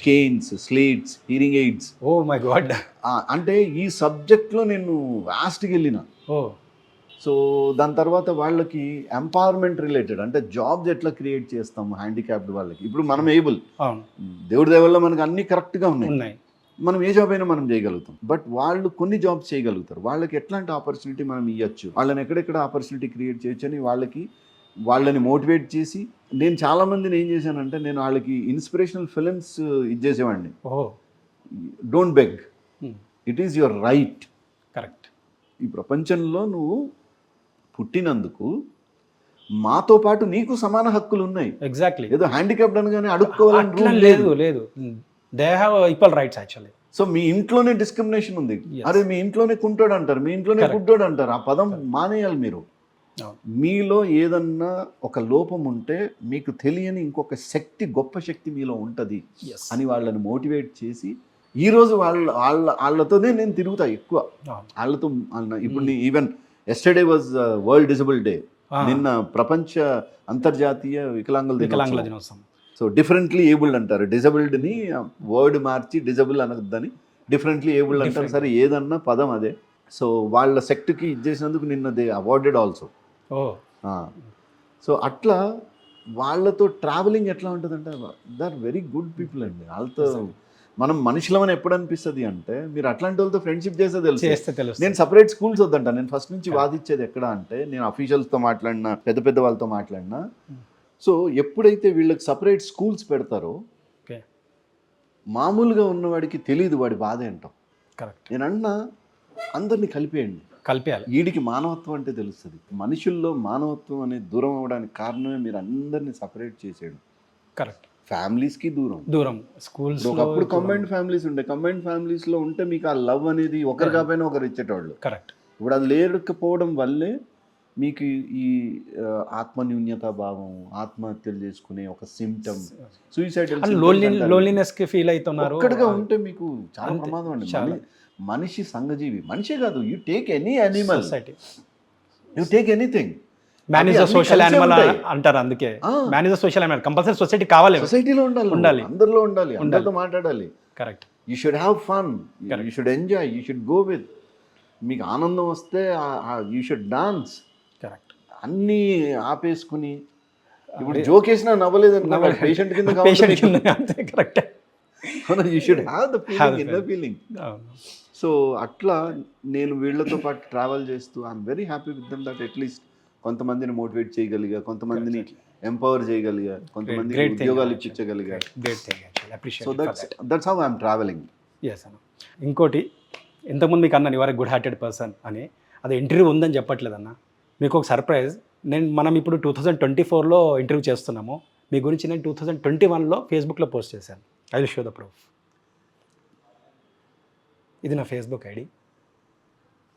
canes, slates, hearing aids. Oh my God. అంటే ఈ సబ్జెక్ట్లో నేను వాస్ట్కి వెళ్ళిన. So దాని తర్వాత వాళ్ళకి ఎంపవర్మెంట్ రిలేటెడ్, అంటే జాబ్స్ ఎట్లా క్రియేట్ చేస్తాము హ్యాండిక్యాప్డ్ వాళ్ళకి. ఇప్పుడు మనం ఏబుల్, దేవుడి దయవల్ల మనకు అన్నీ కరెక్ట్గా ఉన్నాయి, మనం ఏ జాబ్ అయినా మనం చేయగలుగుతాం. బట్ వాళ్ళు కొన్ని జాబ్స్ చేయగలుగుతారు, వాళ్ళకి ఎట్లాంటి ఆపర్చునిటీ మనం ఇవ్వచ్చు, వాళ్ళని ఎక్కడెక్కడ ఆపర్చునిటీ క్రియేట్ చేయొచ్చు అని వాళ్ళని మోటివేట్ చేసి, నేను చాలామందిని ఏం చేశానంటే, నేను వాళ్ళకి ఇన్స్పిరేషనల్ ఫిలిమ్స్ ఇచ్చేసేవాడిని. Don't beg, it is your right. Correct. ఈ ప్రపంచంలో నువ్వు పుట్టినందుకు మాతో పాటు నీకు సమాన హక్కులు ఉన్నాయి. ఎగ్జాక్ట్లీ. ఏదో హ్యాండిక్యాప్డ్ అనగానే అడుక్కోవాలని లేదు. They have equal rights actually. So మీ ఇంట్లోనే డిస్క్రిమినేషన్ ఉంది. అరే మీ ఇంట్లోనే కుంటోడు అంటారు, మీ ఇంట్లోనే గుడ్డోడు అంటారు. ఆ పదం మానేయాలి మీరు. మీలో ఏదన్నా ఒక లోపం ఉంటే మీకు తెలియని ఇంకొక శక్తి, గొప్ప శక్తి మీలో ఉంటుంది అని వాళ్ళని మోటివేట్ చేసి, ఈరోజు వాళ్ళతోనే నేను తిరుగుతా ఎక్కువ. వాళ్ళతో ఇప్పుడు even yesterday was world disable day, నిన్న ప్రపంచ అంతర్జాతీయ వికలాంగుల దినోత్సవం. సో డిఫరెంట్లీ ఏబుల్డ్ అంటారు, డిజబుల్డ్ని వర్డ్ మార్చి డిజబుల్ అనొద్దని డిఫరెంట్లీ ఏబుల్డ్ అంటారు. సరే ఏదన్నా పదం అదే. సో వాళ్ళ సెక్ట్కి ఇచ్చేసినందుకు నిన్న they awarded also. Oh so అట్లా వాళ్ళతో ట్రావెలింగ్ ఎట్లా ఉంటుందంటే they are very good people అండి. వాళ్ళతో మనం మనుషులమని ఎప్పుడు అనిపిస్తుంది అంటే, మీరు అట్లాంటి వాళ్ళతో ఫ్రెండ్షిప్ చేస్తే తెలుసు. నేను సపరేట్ స్కూల్స్ వద్దంట. నేను ఫస్ట్ నుంచి వాదించేది ఎక్కడ అంటే, నేను అఫీషియల్స్తో మాట్లాడినా, పెద్ద పెద్ద వాళ్ళతో మాట్లాడినా, సో ఎప్పుడైతే వీళ్ళకి సపరేట్ స్కూల్స్ పెడతారో మామూలుగా ఉన్నవాడికి తెలియదు వాడి బాధ ఏంటో. కరెక్ట్. నేను అన్నా అందరినీ కలిపేయాలి. వీడికి మానవత్వం అంటే తెలుస్తుంది. మనుషుల్లో మానవత్వం అనేది దూరం అవ్వడానికి కారణమే మీరు అందరినీ సపరేట్ చేసేయడం. కరెక్ట్. ఫ్యామిలీస్కి దూరం స్కూల్స్. ఒకప్పుడు కంబైన్డ్ ఫ్యామిలీస్ ఉండే. కంబైన్డ్ ఫ్యామిలీస్లో ఉంటే మీకు ఆ లవ్ అనేది ఒకరు కాకపోయినా ఒకరు ఇచ్చేటవాళ్ళు. కరెక్ట్. ఇప్పుడు అది లేకపోవడం వల్లే మీకు ఈ ఆత్మన్యూన్యత భావం, ఆత్మహత్యలు చేసుకునే ఒక సిమ్టమ్, సూసైడల్ లోన్లీనెస్ కి ఫీల్ అవుతున్నారు. ఒక్కడిగా ఉంటే మీకు చాలా ప్రమాదం అండి. మనిషి సంఘజీవి. మనిషే కాదు, you take any animal, you take anything. Man is a social animal అంటారు. అందుకే man is a social animal. Compulsory society కావాలి, సొసైటీలో ఉండాలి, అందరిలో ఉండాలి, అందరితో మాట్లాడాలి. Correct. You should have fun, you should enjoy, you should go with. మీకు ఆనందం వస్తే యూ షుడ్ డాన్స్. కరెక్ట్. అన్నీ ఆపేసుకుని ఇప్పుడు జోక్ వేసినా నవ్వలేదు అనుకో, పేషెంట్ కింద correct. You should have the feeling, inner feeling. So అట్లా నేను వీళ్ళతో పాటు ట్రావెల్ చేస్తూ I'm very happy with them that at least కొంతమందిని మోటివేట్ చేయగలిగా, కొంతమందిని ఎంపవర్ చేయగలిగా, కొంతమందికి ఉద్యోగాలు ఇప్పించగలిగా. So that's how I'm travelling. Yes అన్న. ఇంకోటి, ఇంతకుముందు మీకు అన్న యువర్ గుడ్ హార్టెడ్ పర్సన్ అని, అది ఇంటర్వ్యూ ఉందని చెప్పట్లేదన్న. మీకు ఒక సర్ప్రైజ్. మనం ఇప్పుడు 2024లో ఇంటర్వ్యూ చేస్తున్నాము. మీ గురించి నేను 2021లో ఫేస్బుక్లో పోస్ట్ చేశాను. I will show the proof. ఇది నా ఫేస్బుక్ ఐడి.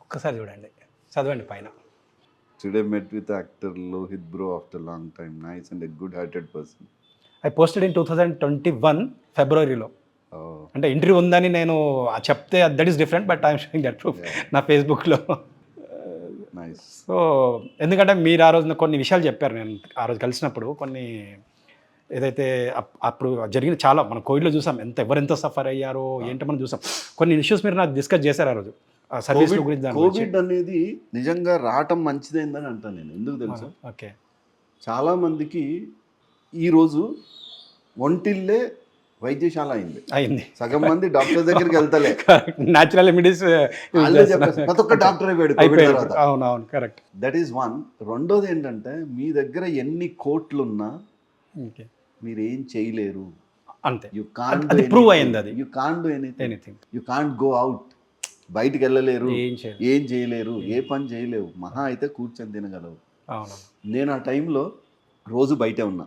ఒక్కసారి చూడండి, చదవండి పైన. Today met with actor Lohit bro after long time. Nice and a good hearted person. I posted in 2021 ఫిబ్రవరిలో. అంటే ఇంటర్వ్యూ ఉందని నేను చెప్తే that is different, but I'm showing that proof నా ఫేస్బుక్లో. నైస్. సో ఎందుకంటే మీరు ఆ రోజున కొన్ని విషయాలు చెప్పారు. నేను ఆ రోజు కలిసినప్పుడు కొన్ని ఏదైతే అప్పుడు జరిగిన చాలా మనం కోవిడ్లో చూసాం, ఎవరెంత సఫర్ అయ్యారో ఏంటో మనం చూసాం. కొన్ని ఇష్యూస్ మీరు నాకు డిస్కస్ చేశారు ఆ రోజు. కోవిడ్ అనేది నిజంగా రావటం మంచిదైందని అంటాను నేను. ఎందుకు తెలుసా? ఓకే. చాలా మందికి ఈరోజు ఒంటిల్లే వైద్యశాల అయింది. సగం మంది డాక్టర్ దగ్గరికి వెళ్తలే, న్యాచురల్ రెమెడీస్ ప్రతి ఒక్క డాక్టర్ అయిపోయాడు. అవునవును, కరెక్ట్. That is one. రెండోది ఏంటంటే, మీ దగ్గర ఎన్ని కోట్లున్నా మీరు ఏం చేయలేరు. అంతే. యు కాంట్ అది ప్రూవ్ అయింది. అది you can't do anything. You can't go out. బయటికి వెళ్ళలేరు, ఏం చేయలేరు, ఏ పని చేయలేవు. మహా అయితే కూర్చొని తినగలవు. నేను ఆ టైంలో రోజు బయటే ఉన్నా.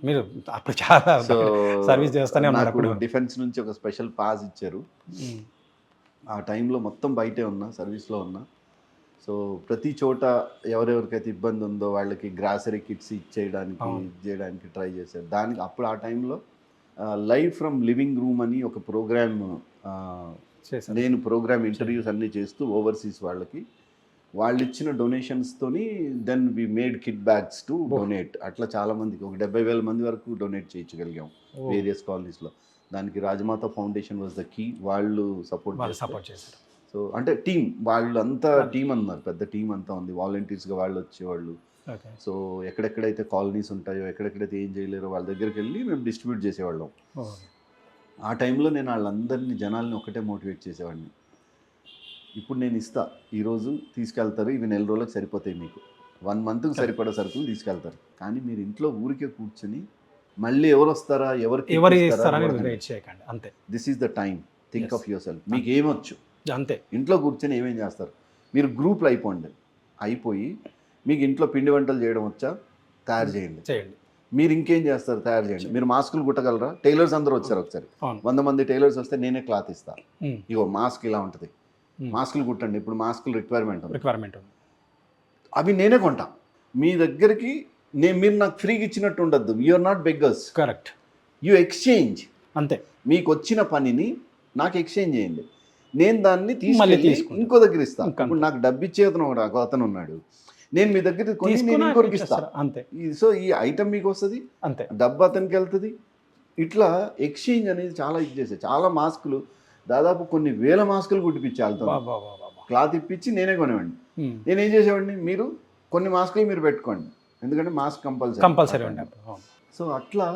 మీరు అప్పుడు చాలా సర్వీస్ చేస్తానే ఉన్నారు. అప్పుడు డిఫెన్స్ నుంచి ఒక స్పెషల్ పాస్ ఇచ్చారు. ఆ టైంలో మొత్తం బయటే ఉన్నా, సర్వీస్లో ఉన్నా. సో ప్రతి చోట ఎవరెవరికైతే ఇబ్బంది ఉందో వాళ్ళకి గ్రాసరీ కిట్స్ ఇచ్చేయడానికి ట్రై చేశారు. దానికి అప్పుడు ఆ టైంలో లైవ్ ఫ్రమ్ లివింగ్ రూమ్ అని ఒక ప్రోగ్రామ్, నేను ప్రోగ్రామ్ ఇంటర్వ్యూస్ అన్నీ చేస్తూ ఓవర్సీస్ వాళ్ళకి వాళ్ళు ఇచ్చిన డొనేషన్స్తోని then we made kit bags to donate. అట్లా చాలా మందికి ఒక 70,000 మంది వరకు డొనేట్ చేయించగలిగాం వేరియస్ కాలనీస్లో. దానికి రాజమాత ఫౌండేషన్ వాజ్ ద కీ. వాళ్ళు సపోర్ట్ చేశారు. సో అంటే టీం, వాళ్ళు అంతా టీం అన్నారు, పెద్ద టీం అంతా ఉంది. వాలంటీర్స్గా వాళ్ళు వచ్చేవాళ్ళు. సో ఎక్కడెక్కడైతే కాలనీస్ ఉంటాయో, ఎక్కడెక్కడైతే ఏం చేయలేరో వాళ్ళ దగ్గరికి వెళ్ళి మేము డిస్ట్రిబ్యూట్ చేసేవాళ్ళం. ఆ టైంలో నేను వాళ్ళందరినీ జనాల్ని ఒకటే మోటివేట్ చేసేవాడిని. ఇప్పుడు నేను ఇస్తా, ఈరోజు తీసుకెళ్తారు, ఇవి 4 రోజులకు సరిపోతాయి, మీకు 1 మంత్కి సరిపడే సరుకులు తీసుకెళ్తారు. కానీ మీరు ఇంట్లో ఊరికే కూర్చొని మళ్ళీ ఎవరు వస్తారా, అంతే. This is the time. Think of your self. మీకు ఏమొచ్చు అంతే. ఇంట్లో కూర్చొని ఏమేం చేస్తారు. మీరు గ్రూప్లో అయిపోయి మీకు ఇంట్లో పిండి వంటలు చేయడం వచ్చా, తయారు చేయండి. మీరు ఇంకేం చేస్తారు, తయారు చేయండి. మీరు మాస్కులు కుట్టగలరా? టైలర్స్ అందరూ వచ్చారు. ఒకసారి 100 మంది టైలర్స్ వస్తే నేనే క్లాత్ ఇస్తాను. ఇగో మాస్క్ ఇలా ఉంటుంది, మాస్కులు కుట్టండి. ఇప్పుడు మాస్కులు రిక్వైర్మెంట్ ఉంది, అవి నేనే కొంటా. మీ దగ్గరికి మీరు నాకు ఫ్రీగా ఇచ్చినట్టు ఉండద్దు. You're not beggars. Correct. You exchange. అంతే. మీకు వచ్చిన పనిని నాకు ఎక్స్చేంజ్ చేయండి. నేను దాన్ని తీసుకెళ్ళి ఇంకో దగ్గర ఇస్తాను. ఇప్పుడు నాకు డబ్బు ఇచ్చే అతను ఉన్నాడు. నేను మీ దగ్గర కొని నేను తీసుకుని ఇంకొకరికి ఇస్తా. ఇచ్చేస్తారు. అంతే సో ఈ ఐటమ్ మీకు వస్తుంది, అంతే. డబ్బు అతనికి వెళ్తుంది. ఇట్లా ఎక్స్చేంజ్ అనేది చాలా ఇది చేశారు. చాలా మాస్కులు, దాదాపు కొన్ని వేల మాస్కులు కుట్టిపించాలి, బా బా బా బా బా. క్లాత్ ఇప్పించి నేనే కొనేవాడిని. Hmm. నేను ఏం చేసేవాడిని, మీరు కొన్ని మాస్కులు మీరు పెట్టుకోండి, ఎందుకంటే మాస్క్ కంపల్సరీ ఉండే. అవును. సో అట్లా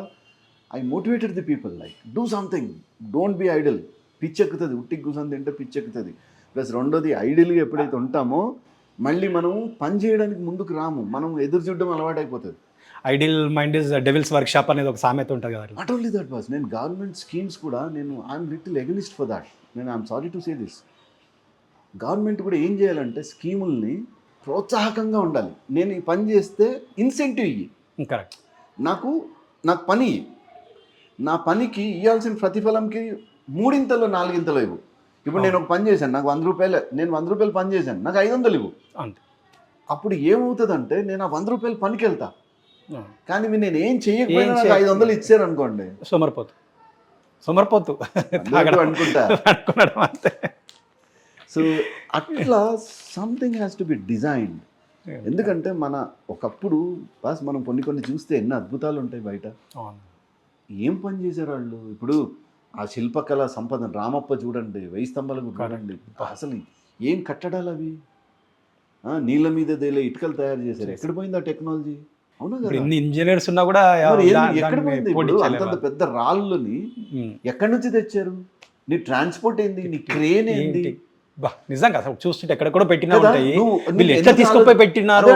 I motivated the people, like do something, don't be idle. పిచ్చెక్కుతుంది, ఉట్టికి కూర్చొని తింటే పిచ్చెక్కుతుంది. ప్లస్ రెండోది, ఐడియల్గా ఎప్పుడైతే ఉంటామో మళ్ళీ మనం పని చేయడానికి ముందుకు రాము, మనం ఎదురు చూడడం అలవాటు అయిపోతుంది. Ideal mind is devils work shop అనేది ఒక సామెత ఉంటుంది కదా. నాట్ ఓన్లీ దట్ బాస్, నేను గవర్నమెంట్ స్కీమ్స్ కూడా I'm little against for that. I'm sorry to say this. Government కూడా ఏం చేయాలంటే స్కీముల్ని ప్రోత్సాహకంగా ఉండాలి. నేను ఈ పని చేస్తే ఇన్సెంటివ్ ఇయ్యి, కరెక్ట్. నాకు పని ఇయ్యి. నా పనికి ఇవ్వాల్సిన ప్రతిఫలంకి 3 4 ఇవ్వు. ఇప్పుడు నేను ఒక పని చేశాను, నాకు 100 రూపాయలు, నేను 100 రూపాయలు పని చేశాను, నాకు 500 ఇవ్వు. అంతే. అప్పుడు ఏమవుతుందంటే నేను ఆ 100 రూపాయలు పనికి వెళ్తా, అవును. కానీ మీరు నేను ఏం చేయకపోయినా నాకు 500 ఇచ్చారు అనుకోండి, సోమరిపోతు అనుకుంటా. అనుకున్నాడు అంతే. సో అట్లా something has to be designed. ఎందుకంటే ఒకప్పుడు బాస్ మనం కొన్ని చూస్తే ఎన్ని అద్భుతాలు ఉంటాయి బయట. అవును. ఏం పని చేశారు వాళ్ళు. ఇప్పుడు ఆ శిల్పకళ సంపద రామప్ప చూడండి, 1000 స్తంభాలకు చూడండి, అసలు ఏం కట్టడాలు అవి. నీళ్ళ మీద దేలే ఇటుకలు తయారు చేశారు. ఎక్కడ పోయింది ఆ టెక్నాలజీ? అవునా కదా. ఇన్ని ఇంజనీర్స్ ఉన్నా కూడా ఎక్కడ పోయింది? ఇప్పుడు అంతంత పెద్ద రాళ్ళని ఎక్కడి నుంచి తెచ్చారు? నీ ట్రాన్స్పోర్ట్ ఏంది, నీ క్రేన్ ఏంది? నిజంగా అసలు చూస్తుంటే ఎక్కడ కూడా పెట్టినా ఉంటాయి. వీళ్ళు ఎట్లా తీసుకుపోయి పెట్టినారు,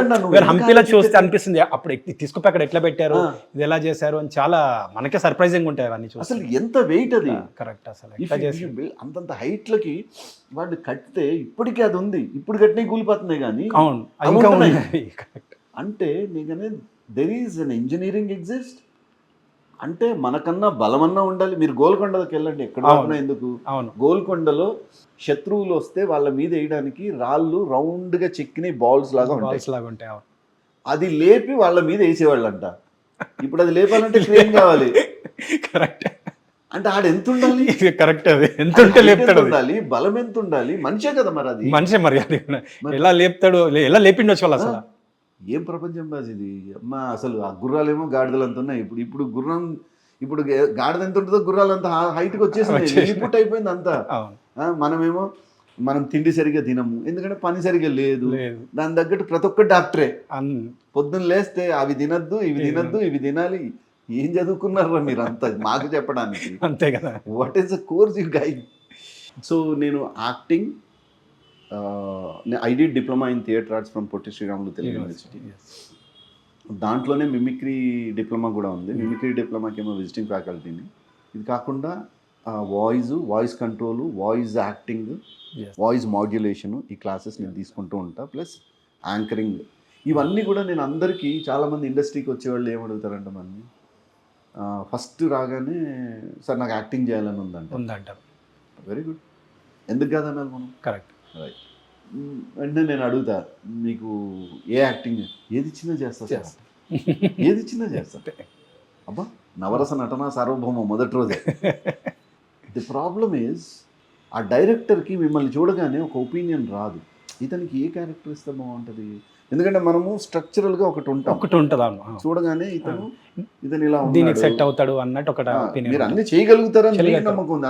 హంపీలో చూస్తే అనిపిస్తుంది అప్పుడు తీసుకుపోయి అక్కడ ఎట్లా పెట్టారు, ఇది ఎలా చేశారు అని చాలా మనకే సర్ప్రైజింగ్ ఉంటాయి అవన్నీ చూసి. అసలు ఎంత వెయిట్ అది. కరెక్ట్. అసలు అంతంత హైట్లకి వాళ్ళు కట్టితే ఇప్పటికీ అది ఉంది. ఇప్పుడు కట్టిన కూలిపోతున్నాయి కానీ. అవును. అంటే నీకనే there is an engineering exist. అంటే మనకన్నా బలమన్నా ఉండాలి. మీరు గోల్కొండకి వెళ్ళండి, ఎక్కడ ఎందుకు. గోల్కొండలో శత్రువులు వస్తే వాళ్ళ మీద వేయడానికి రాళ్ళు రౌండ్గా చెక్కిన బాల్స్ లాగా ఉంటాయి. అది లేపి వాళ్ళ మీద వేసేవాళ్ళంట. ఇప్పుడు అది లేపాలంటే క్రేన్ కావాలి. కరెక్ట్. అంటే ఆడ ఎంత ఉండాలి? కరెక్ట్. అది ఎంత ఉంటే లేపుతాడు, ఉండాలి బలం ఎంత ఉండాలి. మనిషే కదా మరి, అది మనిషే మరి. అది ఎలా లేపుతాడు, ఎలా లేపిండొచ్చు వాళ్ళు. అసలు ఏం ప్రపంచం బాజ్ ఇది. అమ్మ అసలు ఆ గుర్రాలేమో గాడిదలు అంత ఉన్నాయి. ఇప్పుడు గుర్రం, ఇప్పుడు గాడిద ఎంత ఉంటుందో గుర్రాలు అంత హైట్కి వచ్చేసి పుట్ అయిపోయింది అంతా. మనమేమో మనం తిండి సరిగ్గా తినము, ఎందుకంటే పని సరిగ్గా లేదు. దాని తగ్గట్టు ప్రతి ఒక్క డాక్టరే పొద్దున్న లేస్తే అవి తినద్దు, ఇవి తినద్దు, ఇవి తినాలి. ఏం చదువుకున్నారా మీరు అంతా మాకు చెప్పడానికి? అంతే కదా. What is the course you guide? So నేను acting, I did diploma in theatre arts from Potti Sriramulu Telugu university. దాంట్లోనే మిమిక్రీ డిప్లొమా కూడా ఉంది. మిమిక్రీ డిప్లొమాకి ఏమో విజిటింగ్ ఫ్యాకల్టీని. ఇది కాకుండా voice control, voice acting, voice modulation, ఈ క్లాసెస్ నేను తీసుకుంటూ ఉంటా. Plus anchoring. ఇవన్నీ కూడా నేను అందరికీ, చాలామంది ఇండస్ట్రీకి వచ్చేవాళ్ళు ఏమడుగుతారంట మనని, ఫస్ట్ రాగానే సార్ నాకు యాక్టింగ్ చేయాలని ఉందంటారు. వెరీ గుడ్, ఎందుకు కాదన్నారు మనం. కరెక్ట్. రైట్. వెంటనే నేను అడుగుతా, మీకు ఏ యాక్టింగ్, ఏది ఇచ్చినా చేస్తా సార్, ఏది ఇచ్చినా చేస్తా. అబ్బా నవరస నటన సార్వభౌమ మొదటి రోజే. ది ప్రాబ్లమ్ ఈజ్ ఆ డైరెక్టర్కి మిమ్మల్ని చూడగానే ఒక ఒపీనియన్ రాదు, ఇతనికి ఏ క్యారెక్టర్ ఇస్తే బాగుంటుంది. ఎందుకంటే మనము స్ట్రక్చరల్గా ఒకటి ఉంటుంది, చూడగానే ఇతను ఇలా దీనికి సెట్ అవుతాడు అన్నట్టు ఒక మీరు అన్ని చేయగలుగుతారని నమ్మకం ఉంది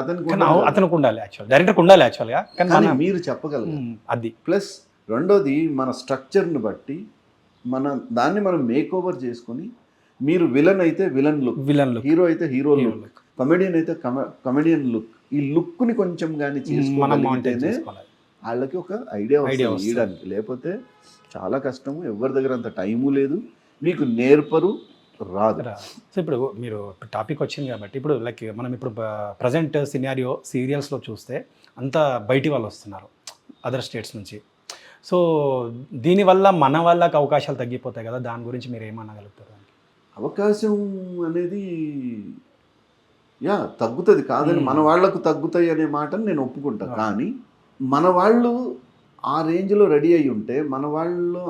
అతనికి ఉండాలి, యాక్చువల్ డైరెక్టర్ ఉండాలి యాక్చువల్గా, కానీ మీరు చెప్పగలరు అది. ప్లస్ రెండోది మన స్ట్రక్చర్ని బట్టి దాన్ని మనం మేక్ ఓవర్ చేసుకొని, మీరు విలన్ అయితే విలన్ లుక్, హీరో అయితే హీరో లుక్, కమెడియన్ అయితే కమెడియన్ లుక్, ఈ లుక్ని కొంచెం కానీ చేసుకోగలిగితేనే వాళ్ళకి ఒక ఐడియా వస్తుంది. లేకపోతే చాలా కష్టము, ఎవరి దగ్గర అంత టైము లేదు, మీకు నేర్పరు, రాదు. సో ఇప్పుడు మీరు టాపిక్ వచ్చింది కాబట్టి, ఇప్పుడు లైక్ మనం ఇప్పుడు ప్రజెంట్ సినారియో సీరియల్స్లో చూస్తే అంతా బయటి వాళ్ళు వస్తున్నారు అదర్ స్టేట్స్ నుంచి. సో దీనివల్ల మన వాళ్ళకి అవకాశాలు తగ్గిపోతాయి కదా, దాని గురించి మీరు ఏమనగలుగుతారు? అవకాశం అనేది తగ్గుతుంది కాదని, మన వాళ్లకు తగ్గుతాయి అనే మాటను నేను ఒప్పుకుంటా. కానీ మన వాళ్ళు ఆ రేంజ్లో రెడీ అయి ఉంటే, మన వాళ్ళు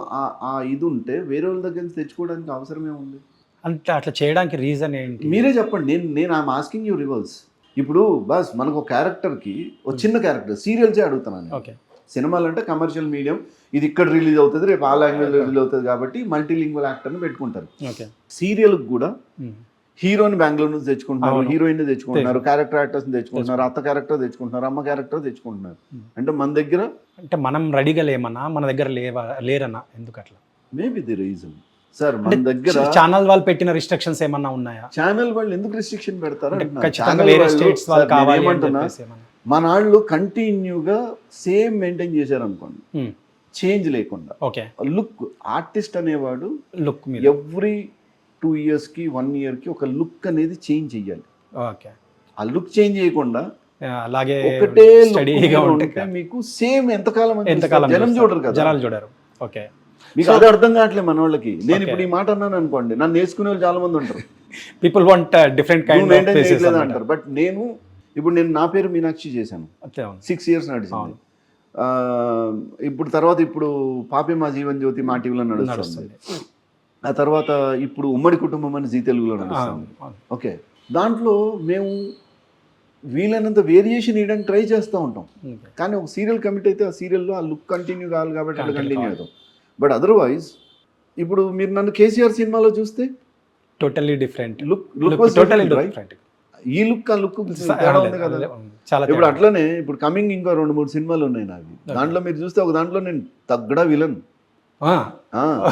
ఆ ఇది ఉంటే, వేరే వాళ్ళ దగ్గర నుంచి తెచ్చుకోవడానికి అవసరమే ఉంది. అంటే అట్లా చేయడానికి రీజన్ ఏంటి మీరే చెప్పండి. నేను ఐఎమ్ ఆస్కింగ్ యూ రివర్స్. ఇప్పుడు బస్ మనకు ఒక క్యారెక్టర్కి, ఒక చిన్న క్యారెక్టర్, సీరియల్సే అడుగుతున్నాను. ఓకే, సినిమాలు అంటే కమర్షియల్ మీడియం, ఇది ఇక్కడ రిలీజ్ అవుతుంది, రేపు ఆ లాంగ్వేజ్ రిలీజ్ అవుతుంది కాబట్టి మల్టీలింగ్వల్ యాక్టర్ని పెట్టుకుంటారు. ఓకే. సీరియల్కి కూడా హీరోని బెంగళూరు నుంచి తెచ్చుకుంటున్నారు, అవును. హీరోయిన్ తెచ్చుకుంటున్నారు, క్యారెక్టర్ యాక్టర్స్ని తెచ్చుకుంటున్నారు, అత్త క్యారెక్టర్ తెచ్చుకుంటున్నారు, అమ్మ క్యారెక్టర్ తెచ్చుకుంటున్నారు. అంటే మన దగ్గర అంటే మనం రెడీగా లేమన్నా, మన దగ్గర లేరన్నా, ఎందుకు అట్లా? మేబీ ది రీజన్ సార్, మన దగ్గర ఛానల్ వాళ్ళు పెట్టిన రిస్ట్రిక్షన్స్ ఏమన్నా ఉన్నాయా? ఛానల్ వాళ్ళు ఎందుకు రిస్ట్రిక్షన్ పెడతారు అంటున్నా. ఖచ్చితంగా Channel వేరే వాళ్ళు, స్టేట్స్ సార్, వాళ్ళు కావాలి అని నేనేమంటున్నా, చెప్పేసి ఏమన్నా? మన వాళ్ళు కంటిన్యూగా సేమ్ మెయింటైన్ చేశారు అనుకోండి, Hmm. చేంజ్ లేకుండా. ఓకే. లుక్ ఆర్టిస్ట్ అనేవాడు లుక్ మీద. ఎవ్రీ 2 yearsకి 1 yearకి ఒక లుక్ అనేది చేంజ్ చెయ్యాలి. ఓకే. ఆ లుక్ చేంజ్ చేయకుండా అలాగే ఒకటే స్టడీగా ఉంటే మీకు సేమ్ ఎంతకాలం ఎంతకాలం జనం చూడరు కదా, జనాలు చూడరు. ఓకే. మీకు అది అర్థం కావట్లేదు మన వాళ్ళకి. నేను ఇప్పుడు ఈ మాట అన్నాను అనుకోండి, నన్ను నేర్చుకునే వాళ్ళు చాలా మంది ఉంటారు, people want different kind of maintain faces చేయట్లేదు అంటారు. బట్ నేను నా పేరు మీనాక్షి చేశాను, 6 years నడిచింది. ఇప్పుడు పాపే మా జీవన్ జ్యోతి మా టీవీలో నడుస్తుంది. ఆ తర్వాత ఇప్పుడు ఉమ్మడి కుటుంబం అని జీ తెలుగులో నడుస్తుంది. ఓకే, దాంట్లో మేము వీలైనంత వేరియేషన్ ఇవ్వడానికి ట్రై చేస్తూ ఉంటాం. కానీ ఒక సీరియల్ కమిట్ అయితే ఆ సీరియల్లో ఆ లుక్ కంటిన్యూ కావాలి కాబట్టి అట్లా కంటిన్యూ అవుతాం. బట్ అదర్వైజ్ ఇప్పుడు మీరు నన్ను కేసీఆర్ సినిమాలో చూస్తే totally different look totally different. ఈ లుక్ ఆ లుక్ తేడా ఉంది కదా. చాలా ఇప్పుడు అట్లనే ఇప్పుడు కమింగ్ ఇంకా 2-3 సినిమాలు ఉన్నాయి నావి. దాంట్లో మీరు చూస్తే ఒక దాంట్లో నేను తగ్గడా విలన్.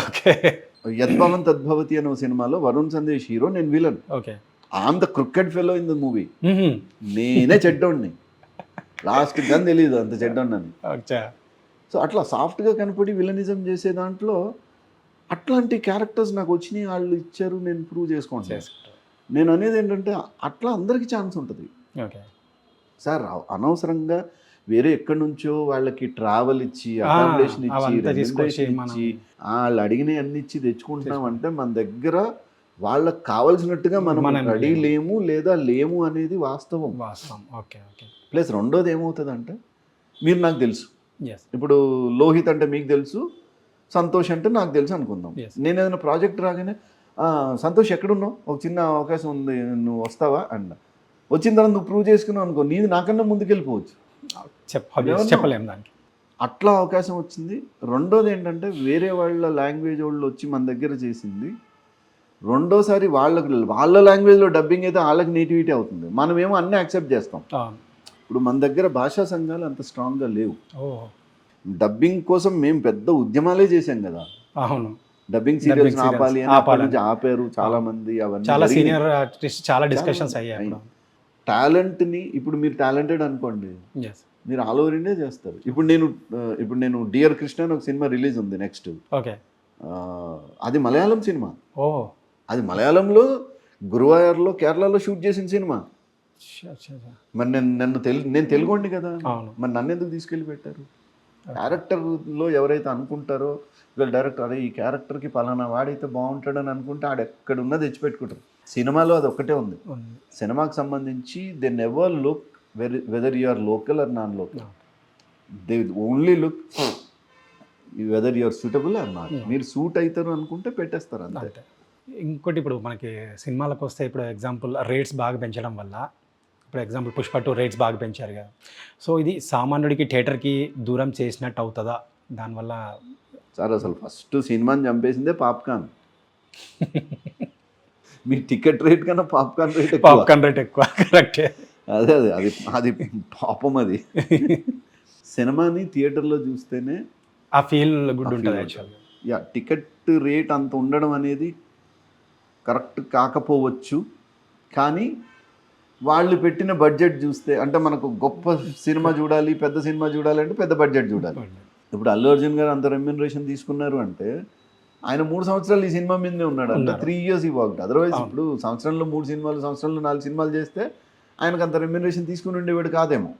ఓకే. యద్భవన్ తద్భవతి అనే సినిమాలో వరుణ్ సందేశ్ హీరో, నేను villain. Okay. I'm the cricket fellow in the movie. నేనే చెడ్డోడిని, లాస్ట్ గన్ తెలియదు అంత చెడ్డోడిని. సో అట్లా సాఫ్ట్గా కనపడి విలనిజం చేసే దాంట్లో అట్లాంటి క్యారెక్టర్స్ నాకు వచ్చినాయి, వాళ్ళు ఇచ్చారు, నేను ప్రూవ్ చేసుకుంటాను. నేను అనేది ఏంటంటే అట్లా అందరికీ ఛాన్స్ ఉంటుంది. ఓకే సార్, అనవసరంగా వేరే ఎక్కడి నుంచో వాళ్ళకి ట్రావెల్ ఇచ్చి, అకామిడేషన్ ఇచ్చి, రెమ్యునరేషన్ ఇచ్చి, వాళ్ళు అడిగినవి అన్ని ఇచ్చి తెచ్చుకుంటున్నామంటే మన దగ్గర వాళ్ళకి కావాల్సినట్టుగా మనం రెడీ లేము లేదా లేము అనేది వాస్తవం. ఓకే. ఓకే. ప్లస్ రెండోది ఏమవుతుందంటే, మీరు నాకు తెలుసు, Yes. ఇప్పుడు లోహిత్ అంటే మీకు తెలుసు, సంతోష్ అంటే నాకు తెలుసు అనుకుందాం. నేను ఏదైనా ప్రాజెక్ట్ రాగానే సంతోష్ ఎక్కడున్నావు, ఒక చిన్న అవకాశం ఉంది, నువ్వు వస్తావా అన్న, వచ్చిన తర్వాత నువ్వు ప్రూవ్ చేసుకున్నావు అనుకో, నీది నాకన్నా ముందుకెళ్ళిపోవచ్చు, చెప్పలేము దానికి. అట్లా అవకాశం వచ్చింది. రెండోది ఏంటంటే, వేరే వాళ్ళ లాంగ్వేజ్ వాళ్ళు వచ్చి మన దగ్గర చేసింది, రెండోసారి వాళ్ళ లాంగ్వేజ్లో డబ్బింగ్ అయితే వాళ్ళకి నేటివిటీ అవుతుంది, మనమేమో అన్నీ యాక్సెప్ట్ చేస్తాం. ఇప్పుడు మన దగ్గర భాషా సంఘాలు అంత స్ట్రాంగ్గా లేవు. డబ్బింగ్ కోసం మేము పెద్ద ఉద్యమాలే చేశాం కదా. అవును. డబ్బింగ్ సీరియల్స్ ఆపాలి అని ఆపారు చాలా మంది. అవన్నీ చాలా సీనియర్ ఆర్టిస్ట్, చాలా డిస్కషన్స్ అయ్యాయి. టాలెంట్ని ఇప్పుడు మీరు టాలెంటెడ్ అనుకోండి, మీరు ఆల్ ఓవర్ ఇండియా చేస్తారు. ఇప్పుడు నేను డియర్ కృష్ణ అని ఒక సినిమా రిలీజ్ ఉంది నెక్స్ట్. ఓకే. అది మలయాళం సినిమా. అది మలయాళంలో గురువాయూర్లో కేరళలో షూట్ చేసిన సినిమా. మరి నేను తెలుగోండి కదా, మరి నన్ను ఎందుకు తీసుకెళ్ళి పెట్టారు? క్యారెక్టర్లో ఎవరైతే అనుకుంటారో వీళ్ళు డైరెక్టర్, అదే ఈ క్యారెక్టర్కి పలానా వాడైతే బాగుంటాడని అనుకుంటే ఆడెక్కడున్నా తెచ్చిపెట్టుకుంటారు. సినిమాలో అది ఒక్కటే ఉంది, సినిమాకి సంబంధించి they never look whether you are local or non local, they only look whether you are suitable or not. మీరు సూట్ అవుతారు అనుకుంటే పెట్టేస్తారు అంతే. ఇంకోటి, ఇప్పుడు మనకి సినిమాలకు వస్తే, ఇప్పుడు ఎగ్జాంపుల్ రేట్స్ బాగా పెంచడం వల్ల, ఇప్పుడు ఎగ్జాంపుల్ పుష్ప 2 రేట్స్ బాగా పెంచారు కదా, సో ఇది సామాన్యుడికి థియేటర్కి దూరం చేసినట్టు అవుతుందా దానివల్ల? సార్, అసలు ఫస్ట్ సినిమాని చంపేసిందే పాప్కార్న్. మీ టికెట్ రేట్ కన్నా పాప్కార్న్ రేట్ ఎక్కువ. కరెక్టే. అదే అది పాపం. అది సినిమాని థియేటర్లో చూస్తేనే ఆ ఫీల్ గుడ్ ఉంటుంది యాక్చువల్గా. టికెట్ రేట్ అంత ఉండడం అనేది కరెక్ట్ కాకపోవచ్చు, కానీ వాళ్ళు పెట్టిన బడ్జెట్ చూస్తే, అంటే మనకు గొప్ప సినిమా చూడాలి, పెద్ద సినిమా చూడాలి అంటే పెద్ద బడ్జెట్ చూడాలి. ఇప్పుడు అల్లు అర్జున్ గారు అంత రెమ్యునరేషన్ తీసుకున్నారు అంటే ఆయన 3 సంవత్సరాలు ఈ సినిమా మీదనే ఉన్నాడు, అంటే 3 years ఈ వర్క్. అదర్వైజ్ ఇప్పుడు సంవత్సరంలో 3 సినిమాలు, సంవత్సరంలో 4 సినిమాలు చేస్తే ఆయనకు అంత రెమ్యునరేషన్ తీసుకుని ఉండేవాడు కాదేమో.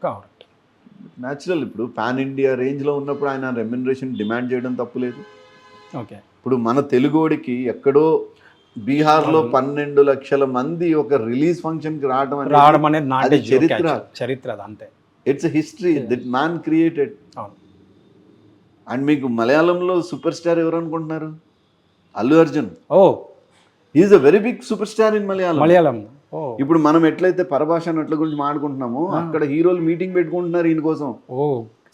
న్యాచురల్, ఇప్పుడు పాన్ ఇండియా రేంజ్లో ఉన్నప్పుడు ఆయన రెమ్యునరేషన్ డిమాండ్ చేయడం తప్పులేదు. ఓకే. ఇప్పుడు మన తెలుగోడికి ఎక్కడో బీహార్లో 12 లక్షల మంది ఒక రిలీజ్ ఫంక్షన్కి రావడం అనేది చరిత్ర. అంతే. It's history that man created. And మీకు మలయాళంలో సూపర్ స్టార్ ఎవరు అనుకుంటున్నారు? Allu Arjun. Is a very big super star in Malayalam. ఇప్పుడు మనం ఎట్లయితే పరభాష నటుల గురించి మాట్లాడుకుంటున్నామో, అక్కడ హీరోలు మీటింగ్ పెట్టుకుంటున్నారు ఈయన కోసం.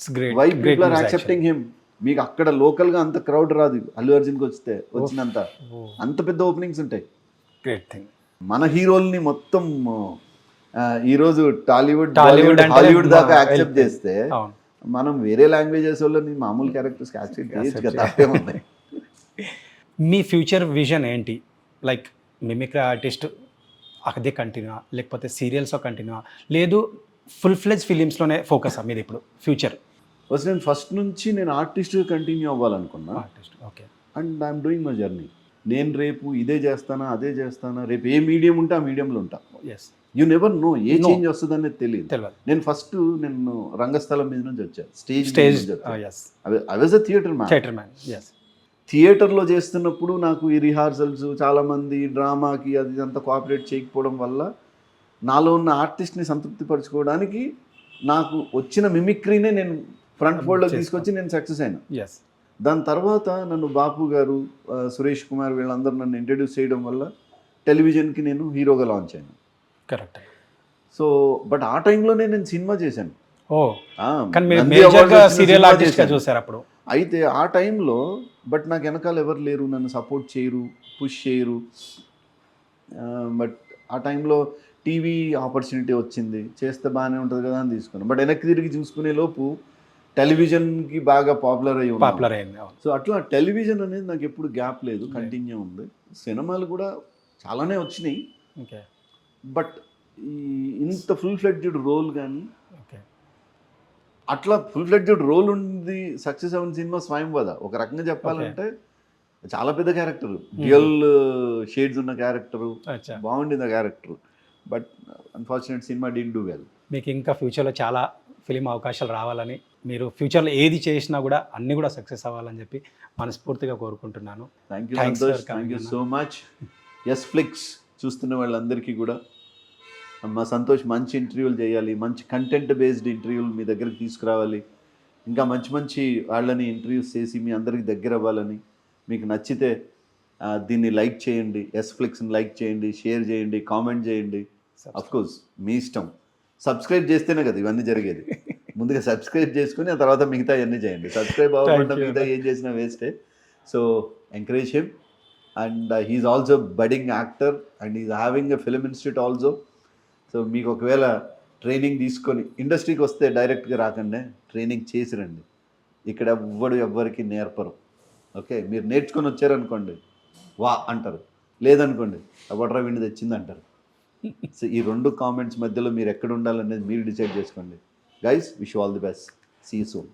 It's great why great people are accepting him. మీకు అక్కడ లోకల్గా అంత క్రౌడ్ రాదు అల్లు అర్జున్కి వచ్చినంత అంత పెద్ద ఓపెనింగ్స్ ఉంటాయి. Great thing. మన హీరోల్ని మొత్తం ఈరోజు టాలీవుడ్ అంటే హాలీవుడ్ దాకా యాక్సెప్ట్ చేస్తే అవును. మనం వేరే లాంగ్వేజెస్ వాళ్ళని మామూలు క్యారెక్టర్స్కి యాక్సెప్ట్ చేయొచ్చు కదా, తప్పేముంది. మీ ఫ్యూచర్ విజన్ ఏంటి? లైక్ మిమిక్రీ ఆర్టిస్ట్ అదే కంటిన్యూ, లేకపోతే సీరియల్స్ కంటిన్యూ, లేదు ఫుల్ ఫ్లెజ్ ఫిలిమ్స్లోనే ఫోకస్ మీది ఇప్పుడు ఫ్యూచర్? నేను ఫస్ట్ నుంచి నేను ఆర్టిస్ట్గా కంటిన్యూ అవ్వాలనుకున్నా. Artist, okay. And I'm doing my journey. నేను రేపు ఇదే చేస్తానా అదే చేస్తానా, రేపు ఏ మీడియం ఉంటే ఆ మీడియంలో ఉంటా. Yes, you never know a change వస్తుంది అనేది తెలియదు. నేను రంగస్థలం మీద నుంచి వచ్చాను, stage. Yes, I was a theatre man. Yes. థియేటర్లో చేస్తున్నప్పుడు నాకు ఈ రిహార్సల్స్ చాలామంది డ్రామాకి అది అంతా కోఆపరేట్ చేయకపోవడం వల్ల నాలో ఉన్న ఆర్టిస్ట్ని సంతృప్తి పరచుకోవడానికి నాకు వచ్చిన మిమిక్రీనే నేను ఫ్రంట్ ఫోల్డ్లో తీసుకొచ్చి నేను సక్సెస్ అయినా. ఎస్. దాని తర్వాత నన్ను బాపు గారు, సురేష్ కుమార్ వీళ్ళందరూ నన్ను ఇంట్రడ్యూస్ చేయడం వల్ల టెలివిజన్కి నేను హీరోగా లాంచ్ అయినా. కరెక్ట్. సో బట్ ఆ టైంలోనే నేను సినిమా చేశాను. ఓ, కానీ మీరు నంది మేజర్గా అవార్డ్స్ వచ్చిన సీరియల్ సినిమా ఆర్టిస్ట్గా చేశాను. చూసారు అప్పుడు. అయితే ఆ టైంలో బట్ నాకు వెనకాల ఎవరు లేరు, నన్ను సపోర్ట్ చేయరు, పుష్ చేయరు. బట్ ఆ టైంలో టీవీ ఆపర్చునిటీ వచ్చింది, చేస్తే బాగానే ఉంటుంది కదా అని తీసుకున్నాను. బట్ వెనక్కి తిరిగి చూసుకునే లోపు టెలివిజన్కి బాగా పాపులర్ అయింది. సో అట్లా టెలివిజన్ అనేది నాకు ఎప్పుడు గ్యాప్ లేదు, కంటిన్యూ ఉంది. సినిమాలు కూడా చాలానే వచ్చినాయి. ఓకే. బట్ ఇంత ఫుల్ ఫ్లెడ్జ్డ్ రోల్ కానీ ఓకే, అట్లా ఫుల్ ఫ్లెడ్జ్డ్ రోల్ ఉంది సక్సెస్ అయిన సినిమా స్వయంవద. ఒక రకంగా చెప్పాలంటే చాలా పెద్ద క్యారెక్టర్, డ్యూయల్ షేడ్స్ ఉన్న క్యారెక్టరు, బాగుండింది ఆ character. But unfortunate cinema did do well. మీకు ఇంకా ఫ్యూచర్లో చాలా ఫిలిం అవకాశాలు రావాలని, మీరు ఫ్యూచర్లో ఏది చేసినా కూడా అన్నీ కూడా సక్సెస్ అవ్వాలని చెప్పి మనస్ఫూర్తిగా కోరుకుంటున్నాను. Thank you Santosh, thank you so much. S Flix చూస్తున్న వాళ్ళందరికీ కూడా మా సంతోష్ మంచి ఇంటర్వ్యూలు చేయాలి, మంచి కంటెంట్ బేస్డ్ ఇంటర్వ్యూలు మీ దగ్గరికి తీసుకురావాలి, ఇంకా మంచి మంచి వాళ్ళని ఇంటర్వ్యూస్ చేసి మీ అందరికి దగ్గర అవ్వాలని. మీకు నచ్చితే దీన్ని లైక్ చేయండి, ఎస్ ఫ్లిక్స్ని లైక్ చేయండి, షేర్ చేయండి, కామెంట్ చేయండి. అఫ్కోర్స్ మీ ఇష్టం, సబ్స్క్రైబ్ చేస్తేనే కదా ఇవన్నీ జరిగేది. ముందుగా సబ్స్క్రైబ్ చేసుకుని ఆ తర్వాత మిగతా ఇవన్నీ చేయండి. సబ్స్క్రైబ్ అవ్వకుండా మిగతా ఏం చేసినా వేస్టే. So encourage him. And he is also budding actor and is having a film institute also. So మీకు ఒకవేళ ట్రైనింగ్ తీసుకొని ఇండస్ట్రీకి వస్తే డైరెక్ట్గా రాకండి, ట్రైనింగ్ చేసి రండి. ఇక్కడ ఎవ్వరికి నేర్పరు. ఓకే, మీరు నేర్చుకొని వచ్చారనుకోండి వా అంటారు, లేదనుకోండి ఎవడరా వీడిని తెచ్చింది అంటారు. సో ఈ రెండు కామెంట్స్ మధ్యలో మీరు ఎక్కడ ఉండాలనేది మీరు డిసైడ్ చేసుకోండి. Guys, wish you all the best. See you soon.